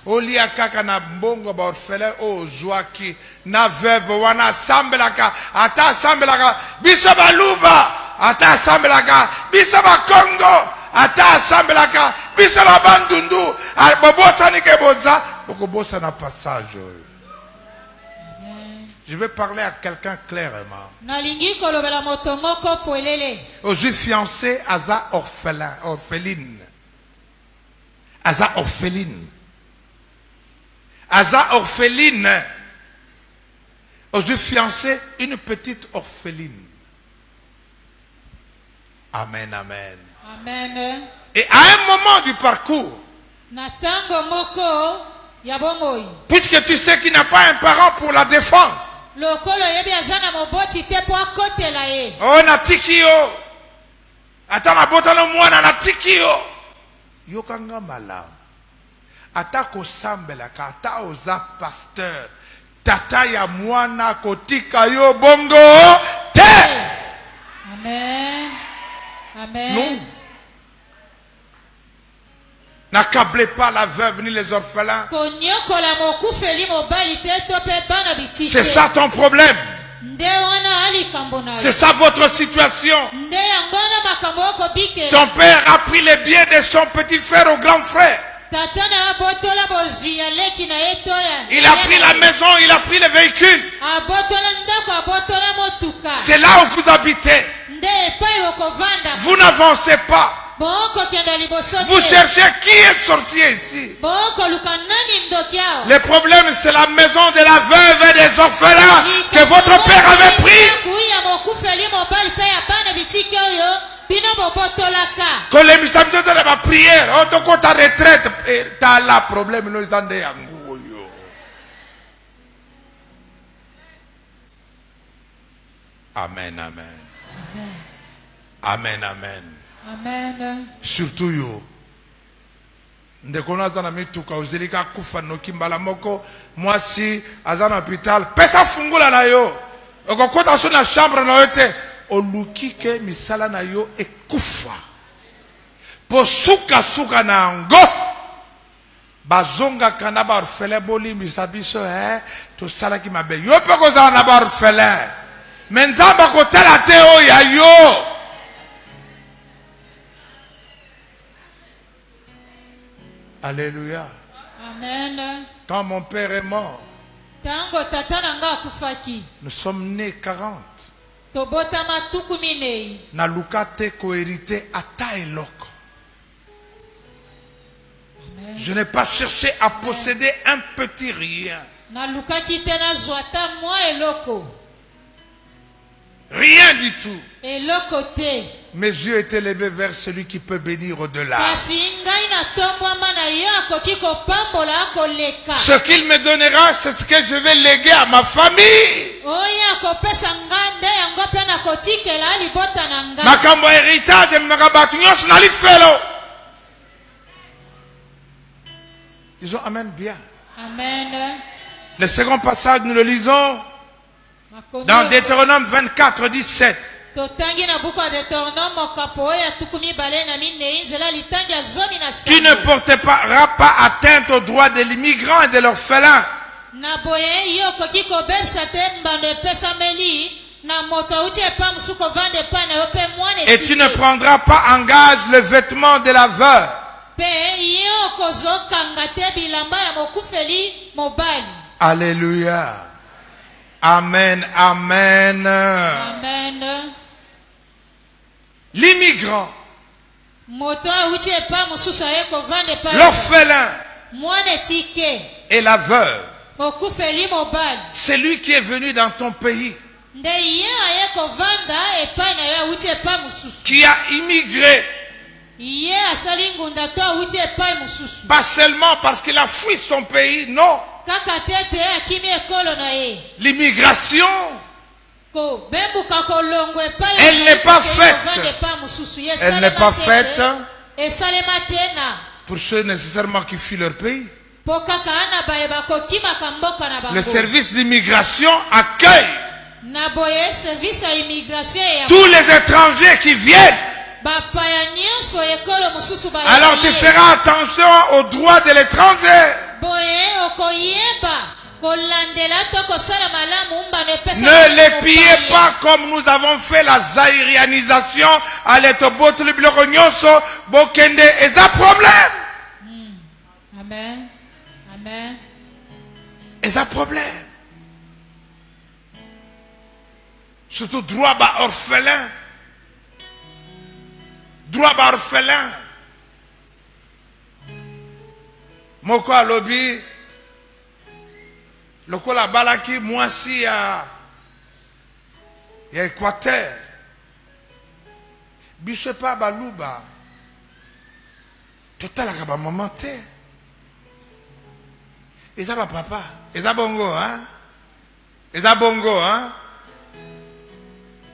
[SPEAKER 1] Olia kaka na mbongo ba orphelin o joaki na veuve wana sambelaka ata sambelaka biso baluba ata sambelaka biso ba Congo ata sambelaka biso la bandundu bobosa ni ke boza bokobosa na passage. Je vais parler à quelqu'un clairement. Aux juifs fiancés, Aza orphelin, orpheline. Aza orpheline. Aza orpheline. Aux juifs fiancés, une petite orpheline. Amen, amen.
[SPEAKER 2] Amen.
[SPEAKER 1] Et à un moment du parcours, puisque tu sais qu'il n'a pas un parent pour la défendre, oh natiki yo ata na botano mwana natiki yo yokanga malamu ata kosambela ka ata oza pasteur tata ya mwana kotika yo bongo te.
[SPEAKER 2] Amen. Amen.
[SPEAKER 1] Non. N'accablez pas la veuve ni les orphelins. C'est ça ton problème. C'est ça votre situation. Ton père a pris les biens de son petit frère au grand frère. Il a pris la maison, il a pris les véhicules. C'est là où vous habitez. Vous n'avancez pas. Vous cherchez qui est sorti ici. Le problème, c'est la maison de la veuve et des orphelins que votre père avait pris. Quand les missions de la prière, on te compte ta retraite, tu as là problème. Amen, amen. Amen, amen.
[SPEAKER 2] Amen.
[SPEAKER 1] Surtout yo. Ndekona zana mituka uzilika kufa no kimbala moko. Moi si azana hôpital, pesa fungula na yo. Okokota so na chambre na yote. Olukike misala na yo ekufa. Po suka suka na ango. Bazonga kana ba orphelin boli misabiso to sala ki mabe. Yo pe ko za na ba orphelin. Menzamba ko tela te o ya yo. Alléluia.
[SPEAKER 2] Amen.
[SPEAKER 1] Quand mon père est mort, nous sommes nés 40. na lukate koérité ata eloko. Je n'ai pas cherché à posséder un petit rien. Rien du tout. Mes yeux étaient levés vers celui qui peut bénir au-delà. Ce qu'il me donnera, c'est ce que je vais léguer à ma famille. Makambo héritage mnagabatu nyonso nalifelo. Disons amen bien.
[SPEAKER 2] Amen.
[SPEAKER 1] Le second passage, nous le lisons dans Deutéronome 24, 17. Tu ne porteras pas atteinte aux droits de l'immigrant et de l'orphelin. Et tu ne prendras pas en gage le vêtement de la veuve. Alléluia. Amen, amen.
[SPEAKER 2] Amen.
[SPEAKER 1] L'immigrant, l'orphelin et la veuve, c'est lui qui est venu dans ton pays, qui a immigré, pas seulement parce qu'il a fui son pays, non. L'immigration, elle n'est pas faite. Elle n'est pas faite pour ceux nécessairement qui fuient leur pays. Le service d'immigration accueille tous les étrangers qui viennent. Alors tu feras attention aux droits de l'étranger. Ne les pillez pas comme nous avons fait la zaïrianisation à l'etoboto le blogognoso bokende et ça problème.
[SPEAKER 2] Amen. Amen.
[SPEAKER 1] Et ça problème. Surtout droit bas orphelin. Droit bas orphelin. Moko alobi lokola balaki mwasi ya Équateur biso pa baluba totalaka ba maman te eza ba papa eza bongo hein eza bongo hein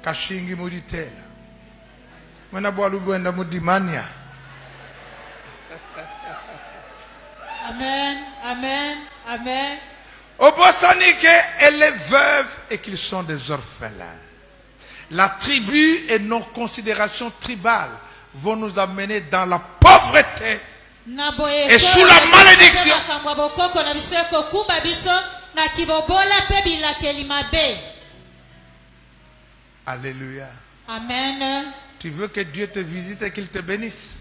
[SPEAKER 1] kashingi moditela mwana bwa lubwenda mudimania.
[SPEAKER 2] Amen, amen, amen.
[SPEAKER 1] Au Bossanique, elle est veuve et qu'ils sont des orphelins. La tribu et nos considérations tribales vont nous amener dans la pauvreté et sous la malédiction.
[SPEAKER 2] Alléluia. Amen.
[SPEAKER 1] Tu veux que Dieu te visite et qu'il te bénisse?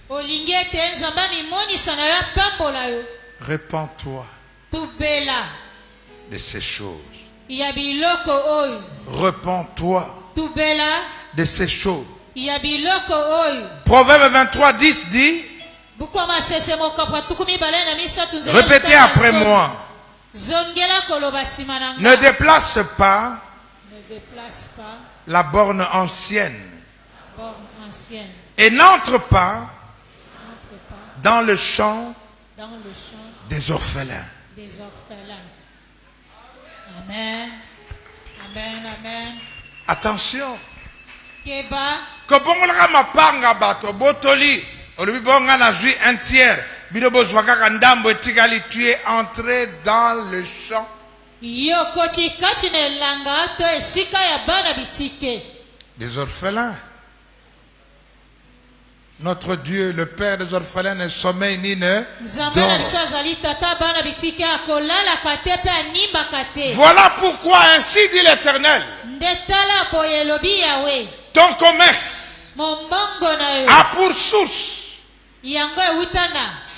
[SPEAKER 1] Répands-toi de ces choses. Repens-toi de ces choses. Proverbe 23, 10 dit, répétez après moi, ne déplace pas la borne ancienne et n'entre pas dans le champ des orphelins.
[SPEAKER 2] Amen. Amen. Amen.
[SPEAKER 1] Attention. Kobongola mapanga bato botoli olobi bonga na jui un tiers bilobo zwaka ndambo etikali tu es entré dans le champ des orphelins. Notre Dieu, le Père des orphelins, ne sommeille ni ne dort. Voilà pourquoi ainsi dit l'Éternel. Ton commerce a pour source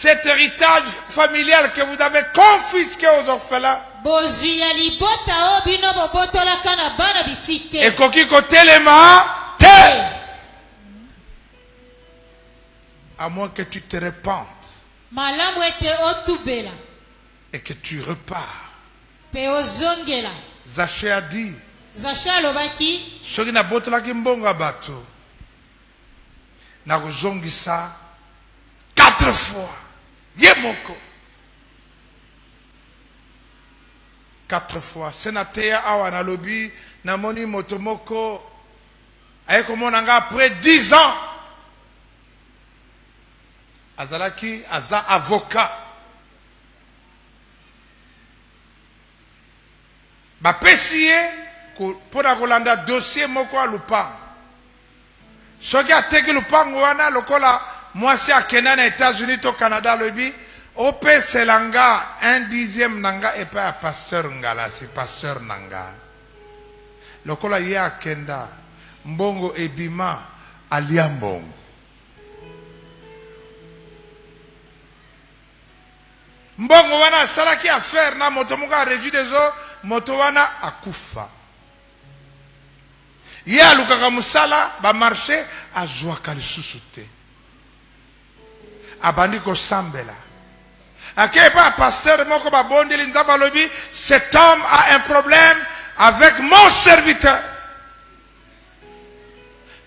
[SPEAKER 1] cet héritage familial que vous avez confisqué aux orphelins. Et kokiko telema te. À moins que tu te repentes. Et que tu repars. Zaché a dit. Soki na botolaki mbongo bato. Na kuzongisa 4 fois. Yemoko. 4 fois. Sénateur awa na lobi na moni motomoko. Aye komona nga après 10 ans. Azalaki aza avocat. Ba pesiye pour kolanda dossier moko a lupango. Soki ateki lupango wana lokola mwasi akenda na États-Unis to Canada lobi opese langa 1/10 nanga epa ya pasteur ngala si pasteur nanga. Lokola ye akenda mbongo ebima alia mbongo. Mbongo wana salaki affaire na moto muka régie des eaux moto wana akufa. Ye alukaka musala ba marché azwaka lisusu te. Abandi ko sambela. Akepa pasteur moko ba bondeli nzamba lobi cet homme a un problème avec mon serviteur.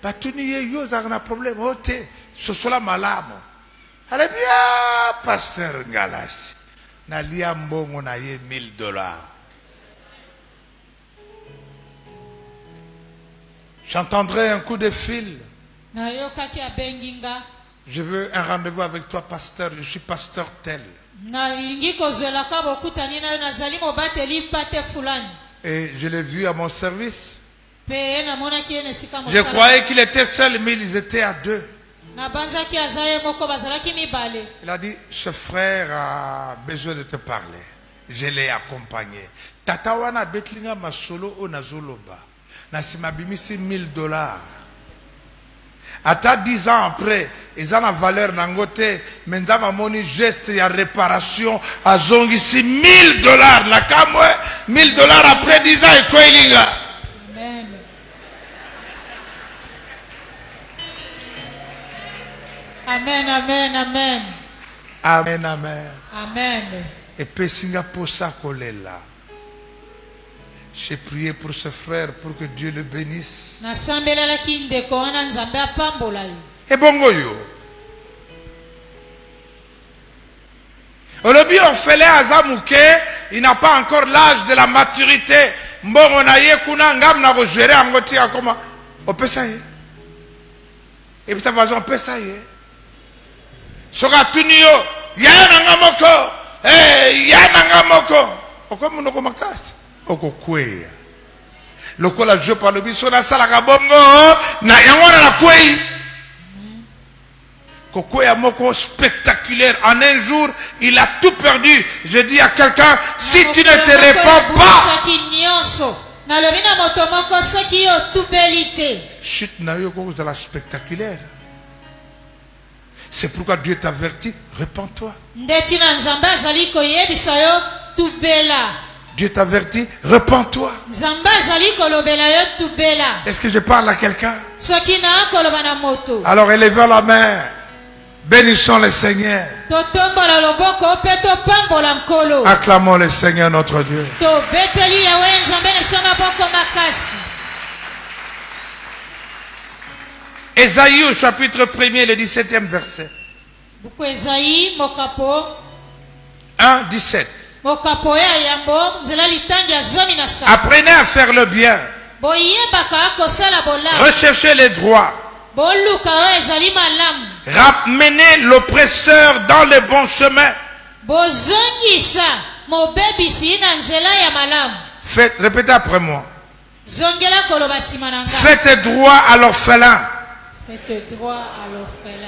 [SPEAKER 1] Batuni ye yo za na problème ote sosola malamo. Ale bien pasteur ngalashi. Na lia mbongo na ye $1000. J'entendrai un coup de fil. Je veux un rendez-vous avec toi, pasteur. Je suis pasteur tel. Et je l'ai vu à mon service. Je croyais qu'il était seul, mais ils étaient à 2. Il a dit, ce frère a besoin de te parler. Je l'ai accompagné. Tatawana betlinga masolo o nazoloba. Nasima bimisi $1000. Ata 10 ans après, ils ont la valeur nangote, mais ils ont moni geste ya réparation à zongisi $1000. La kamwe $1000 après 10 ans et quoi il a? Amen.
[SPEAKER 2] Amen, amen, amen.
[SPEAKER 1] Amen, amen.
[SPEAKER 2] Amen.
[SPEAKER 1] Et pesinga posa kolela. J'ai prié pour ce frère pour que Dieu le bénisse. Et bongo yo. Olobi orphelin azamuke, il n'a pas encore l'âge de la maturité. Mbongo na ye kuna ngam na ko gérer angoti akoma. Opesa ye. Et puis ça va on pesa ye. Soka tunio, ya nanga moko. Ya nanga moko. Okomo no komakasi. Okokwea lokola je parle biso na sala ka bongo na yangwana na kwei kokwea moko spectaculaire. En un jour il a tout perdu. Je dis à quelqu'un, si tu ne te répands pas, chute na yo ko za la spectaculaire. C'est pourquoi Dieu t'avertit, répands-toi. Dieu t'avertit, repens-toi. Est-ce que je parle à quelqu'un? Alors élevons la main. Bénissons le Seigneur. Acclamons le Seigneur notre Dieu. Ésaïe au chapitre 1er, le 17e verset. 1:17. Apprenez à faire le bien. Recherchez les droits. Ramenez l'oppresseur dans le bon chemin. Faites, répétez après moi. Faites droit à l'orphelin.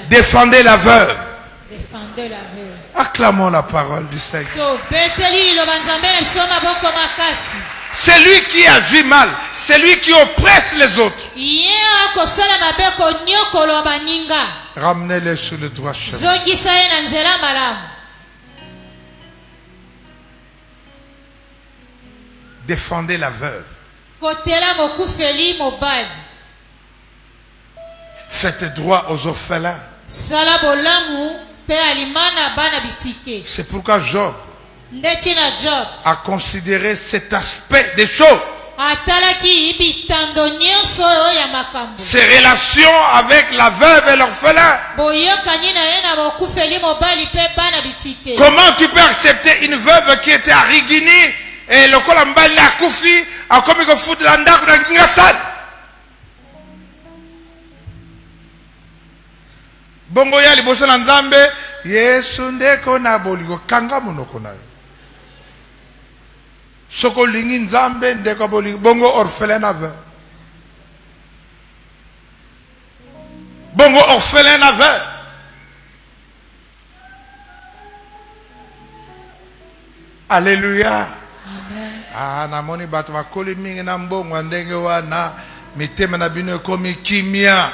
[SPEAKER 1] Défendez la veuve. Acclamons la parole du Seigneur. C'est lui qui agit mal. C'est lui qui oppresse les autres. Ramenez-les sur le droit chemin. Défendez la veuve. Faites droit aux orphelins. C'est pourquoi Job a considéré cet aspect des choses. Ses relations avec la veuve et l'orphelin. Comment tu peux accepter une veuve qui était à Rigini et le Kolambali à Koufi a commis que fout la ndak na Kingassan? Bongo ya liboso na Nzambe Yesu ndeko na boliko kanga monoko na yo. Soko lingi Nzambe ndeko boliko bongo orphelin na veuve. Bongo orphelin na veuve. Alléluia.
[SPEAKER 2] Amen.
[SPEAKER 1] Ah, namoni bato bakoli mingi na mbongo ndenge wana mitema na bino ekomi kimia.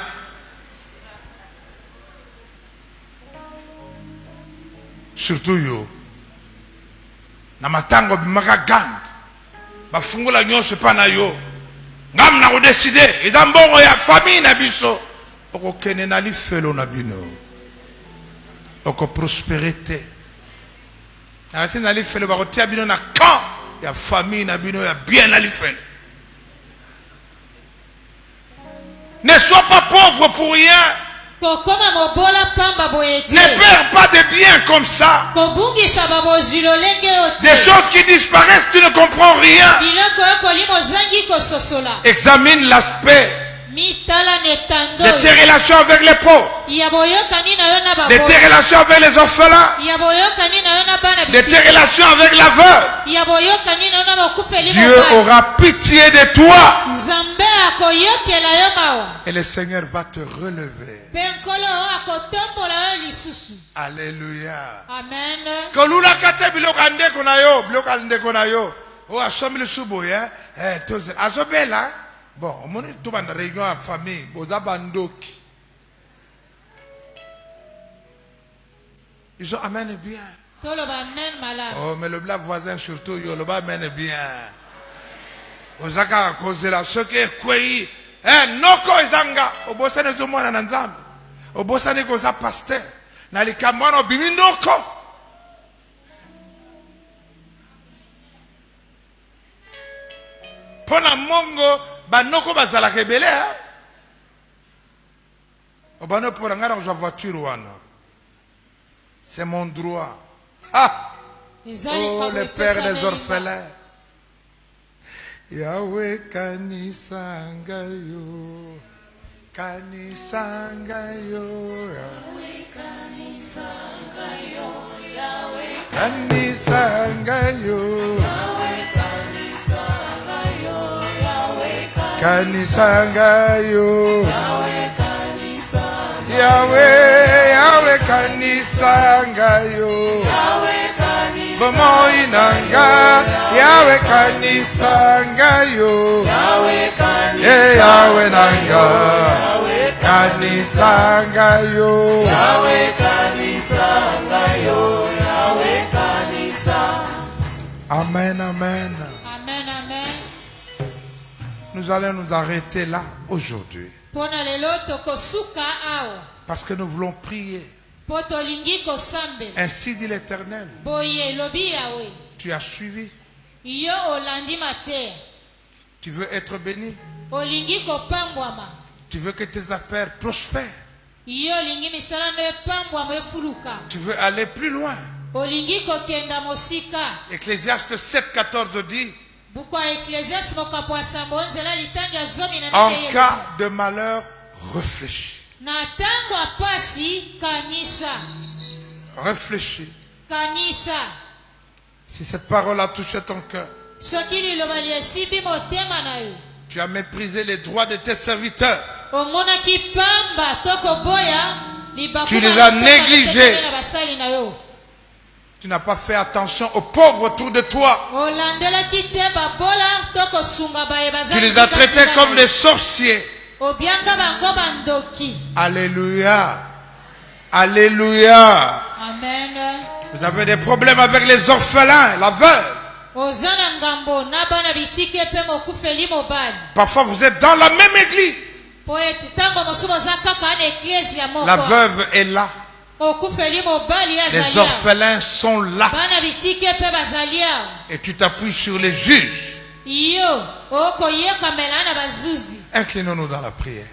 [SPEAKER 1] Surtout yo. Na matango bimaka gang. Bafungula nyonso pa na yo. Ngam na ko décider, eza mbongo ya famille na biso. Oko kene na lifelo na bino. Oko prospérité. Arrêtez d'aller faire le barotia bino na camp. Il y a famille na bino, il y a bien aller faire. Ne sois pas pauvre pour rien. Ne perds pas de biens comme ça. Des choses qui disparaissent, tu ne comprends rien. Examine l'aspect de tes relations avec les pauvres, de tes relations avec les orphelins, de tes relations avec la veuve. Dieu aura pitié de toi et le Seigneur va te relever. Alléluia.
[SPEAKER 2] Amen.
[SPEAKER 1] Bon, on est tout en réunion à famille, Bozabandoki. Ils ont amené bien. Oh, mais le blague voisin surtout, yo le bas mène bien. Ozaka a causé la ce qui est quoi? Noko ezanga. Obosane zomwana na Nzambe. Obosane koza pasteur. Na likamwana bimi noko. Pona mongo banoko bazala rebelle. Obano pour ngara kwa voiture wana. C'est mon droit. Ah! Oh, le père des orphelins. Yahweh kanisangayo. Kanisangayo. Yahweh kanisangayo. Yahweh kanisangayo. Yahweh kanisangayo. Yahweh kanisangayo. Yahweh kanisangayo. Bomo inanga. Yahweh kanisangayo. Yahweh nanga. Kanisangayo. Yahweh kanisangayo. Yahweh kanisangayo. Amen, amen.
[SPEAKER 2] Amen, amen.
[SPEAKER 1] Nous allons nous arrêter là aujourd'hui. Parce que nous voulons prier. Ainsi dit l'Éternel. Tu as suivi. Tu veux être béni. Tu veux que tes affaires prospèrent. Tu veux aller plus loin. Ecclésiaste 7,14 dit: en cas de malheur, réfléchis. Réfléchis. Si cette parole a touché ton cœur, tu as méprisé les droits de tes serviteurs, tu les as négligés, tu n'as pas fait attention aux pauvres autour de toi, tu les as traités comme des sorciers. Alléluia. Alléluia.
[SPEAKER 2] Amen.
[SPEAKER 1] Vous avez des problèmes avec les orphelins, la veuve. Parfois vous êtes dans la même église. La veuve est là. Les orphelins sont là. Et tu t'appuies sur les juges. Inclinons-nous dans la prière.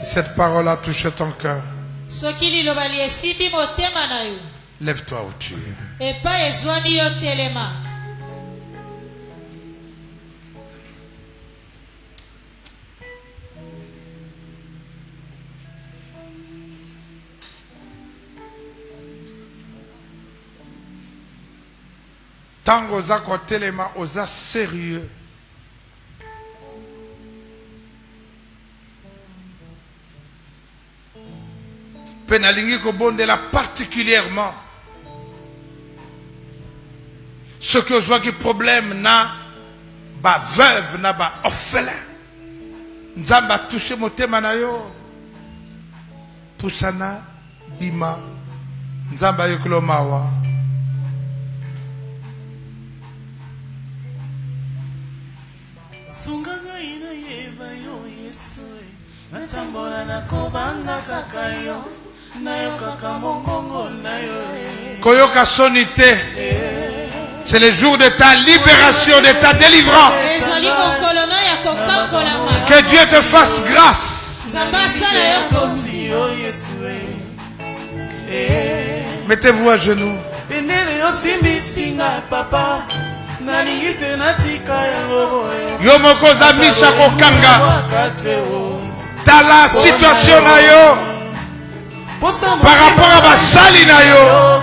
[SPEAKER 1] Si cette parole a touché ton cœur, lève-toi où tu es. Tango oza kotelema oza sérieux. Penalingi kobondela particulièrement ce que je vois que problème na ba veuve na ba orphelin. Nzamba touché motema na yo. Pusana bima nzamba yokolo mawa.
[SPEAKER 3] Sunganga ina yeba yo Yesu natambola na kobanga kakayo nayo kakamongongo nayo
[SPEAKER 1] koyoka sonité. C'est le jour de ta libération, de ta délivrance. Que Dieu te fasse grâce. Mettez-vous à genoux. Yomoko zamisha kokanga. Dans la situation na yo, par rapport à basali na yo,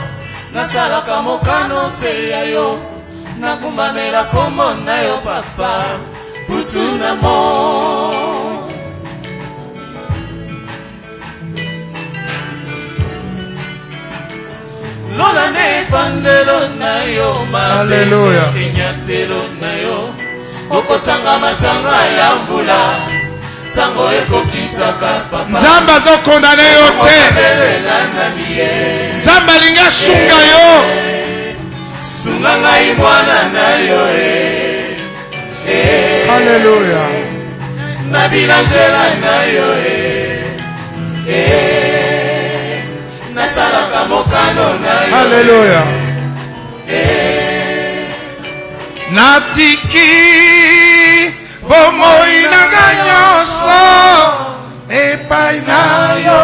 [SPEAKER 3] nasalaka mokano se ya yo nakumbamela kombo na yo papa putuna mo lola ne fandelo na yo
[SPEAKER 1] Alléluia.
[SPEAKER 3] Inyatelo na yo okotanga matanga ya mvula tango ekokitaka papa
[SPEAKER 1] Nzamba zo condamné yo te. Nzamba linga sunga yo.
[SPEAKER 3] Sunga ngai mwana na yo
[SPEAKER 1] Alléluia.
[SPEAKER 3] Na bilangela na yo nasalaka mokano na yo
[SPEAKER 1] Alléluia. Natiki bomoi nanga nyonso epai na yo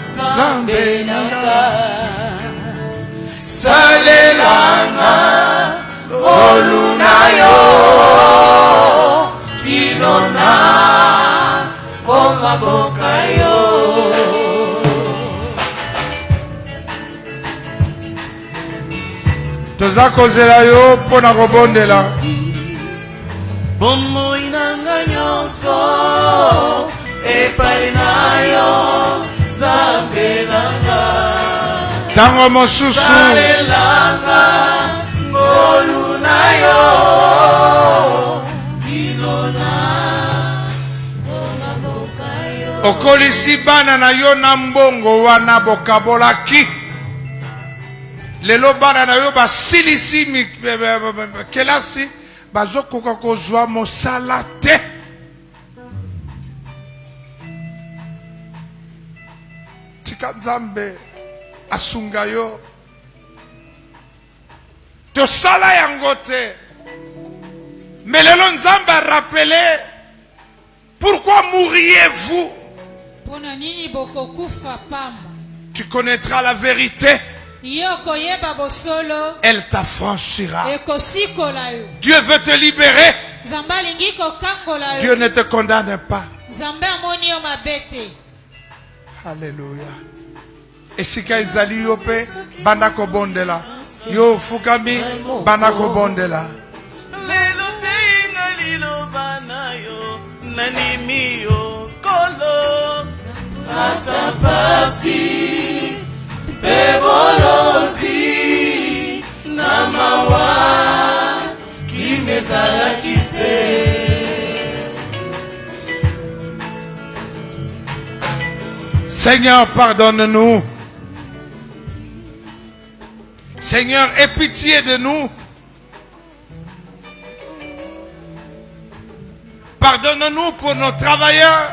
[SPEAKER 1] Nzambe nanga
[SPEAKER 3] salelanga olu na yo kinona komaboka yo
[SPEAKER 1] toza kozela yo mpona kobondela
[SPEAKER 3] bomoi nanga nyonso epai na yo Nzambe nanga
[SPEAKER 1] ntango mosusu
[SPEAKER 3] salelanga ngolu na yo kinona komaboka yo
[SPEAKER 1] okolisi bana na yo na mbongo wana bokabolaki lelo bana na yo basilisi kelasi bazokoka kozwa mosala te. Tika Nzambe asunga yo tosala yango te. Mais lelo Nzambe a rappelé pourquoi mourriez-vous? Tu connaîtras la vérité. Elle t'affranchira. Dieu veut te libérer. Dieu ne te condamne pas. Alléluia. Et si kaizali yo pe banako bondela yo fukami banako bondela
[SPEAKER 3] lelo tinga lilo banayo nanimi yo kolo atapasi bebolozi namawa kimeza
[SPEAKER 1] Seigneur, pardonne-nous. Seigneur, aie pitié de nous. Pardonne-nous pour nos travailleurs.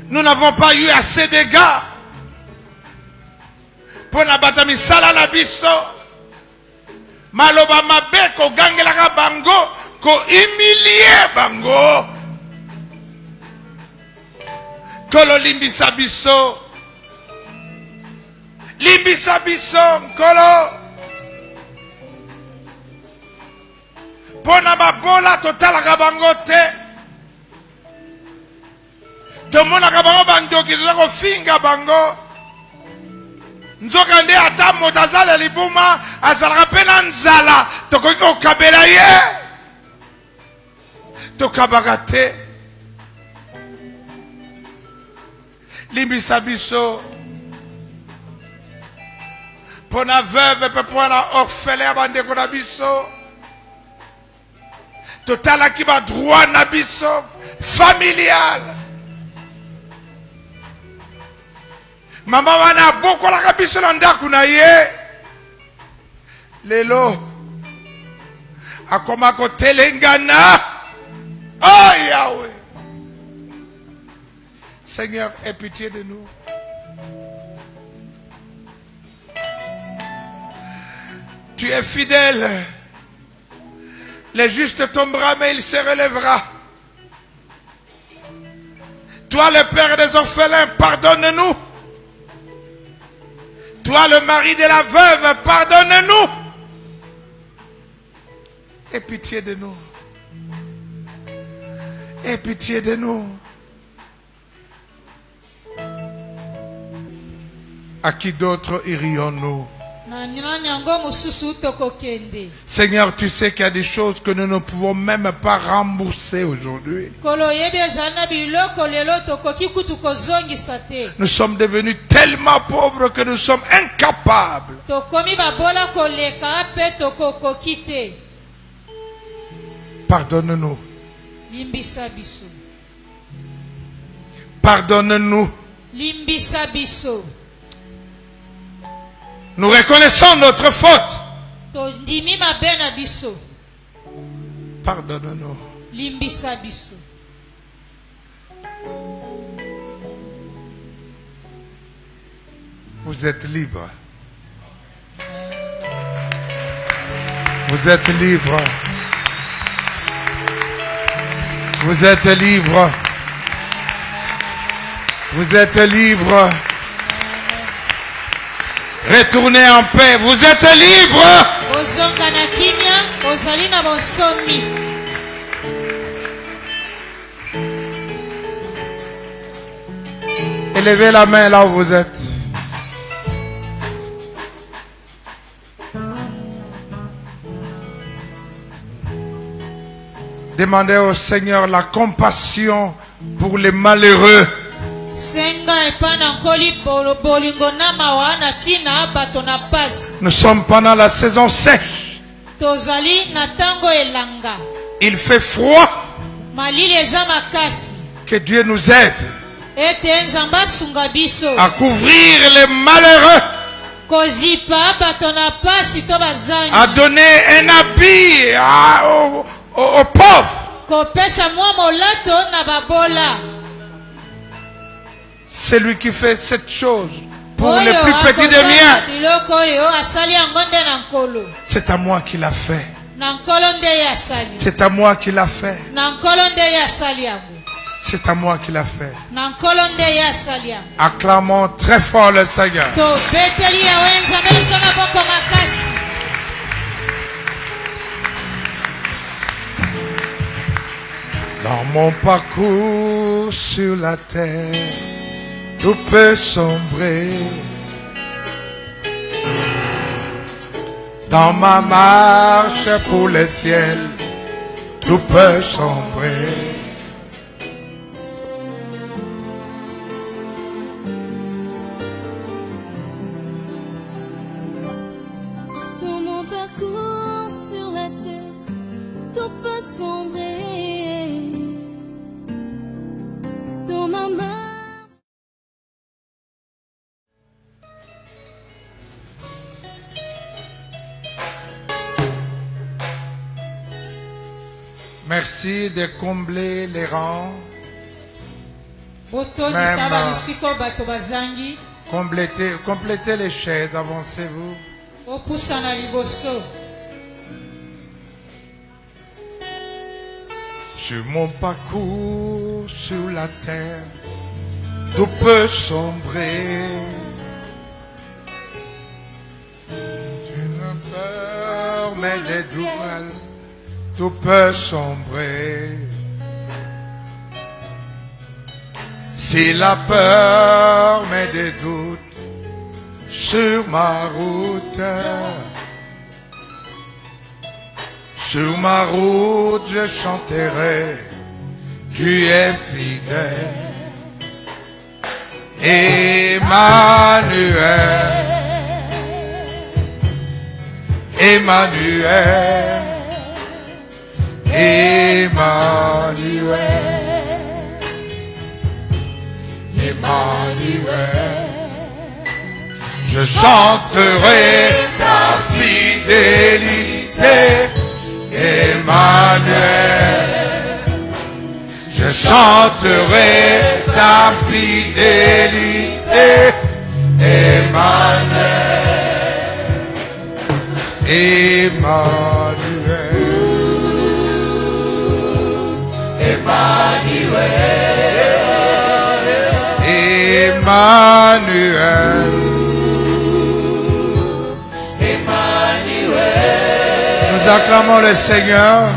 [SPEAKER 1] Nous n'avons pas eu assez d'égards pour nabatami sala na biso. Maloba mabe ko gangelaka bango, ko humilier bango. Kolo limbisa biso. Limbisa biso, kolo. Pona babola totalaka bango te. Tomonaka bango bandoki tozako finga bango. Nzoka nde ata moto azala libuma azalaka mpe na nzala tokoki kokabela ye. Tokabaka te. Limbisa biso. Pona veuve pe pona orphelin bandeko na biso. Totalaki ba droit na biso familial. Mama wana bokolaka biso na ndako na ye. Lelo akoma kotelengana. Oh Yahweh. Seigneur, aie pitié de nous. Tu es fidèle. Le juste tombera, mais il se relèvera. Toi, le père des orphelins, pardonne-nous. Toi, le mari de la veuve, pardonne-nous. Aie pitié de nous. Aie pitié de nous. À qui d'autre irions-nous? Seigneur, tu sais qu'il y a des choses que nous ne pouvons même pas rembourser aujourd'hui. Nous sommes devenus tellement pauvres que nous sommes incapables. Pardonne-nous. Pardonne-nous. Nous reconnaissons notre faute. Pardonne-nous. Vous êtes libre. Vous êtes libre. Vous êtes libre. Vous êtes libre. Retournez en paix. Vous êtes libre. Élevez la main là où vous êtes. Demandez au Seigneur la compassion pour les malheureux. Nous sommes pendant la saison sèche. Il fait froid. Que Dieu nous aide à couvrir les malheureux, à donner un habit aux pauvres. C'est lui qui fait cette chose pour les plus petits des miens. C'est à moi qu'il a fait. C'est à moi qu'il a fait. C'est à moi qu'il a fait. Acclamons très fort le Seigneur. Dans mon parcours sur la terre, tout peut sombrer. Dans ma marche pour le ciel, tout peut sombrer.
[SPEAKER 4] Dans mon parcours sur la terre,
[SPEAKER 1] Merci de combler les rangs. Complétez les chaises, avancez-vous. Sur mon parcours sur la terre, tout peut sombrer. Je n'ai peur, mais des douleurs, tout peut sombrer. Si la peur met des doutes sur ma route, je chanterai, tu es fidèle. Emmanuel, Emmanuel, Emmanuel, Emmanuel. Je chanterai ta fidélité, Emmanuel. Je chanterai ta fidélité, Emmanuel, Emmanuel, Emmanuel, Emmanuel, Emmanuel. Nous acclamons le Seigneur.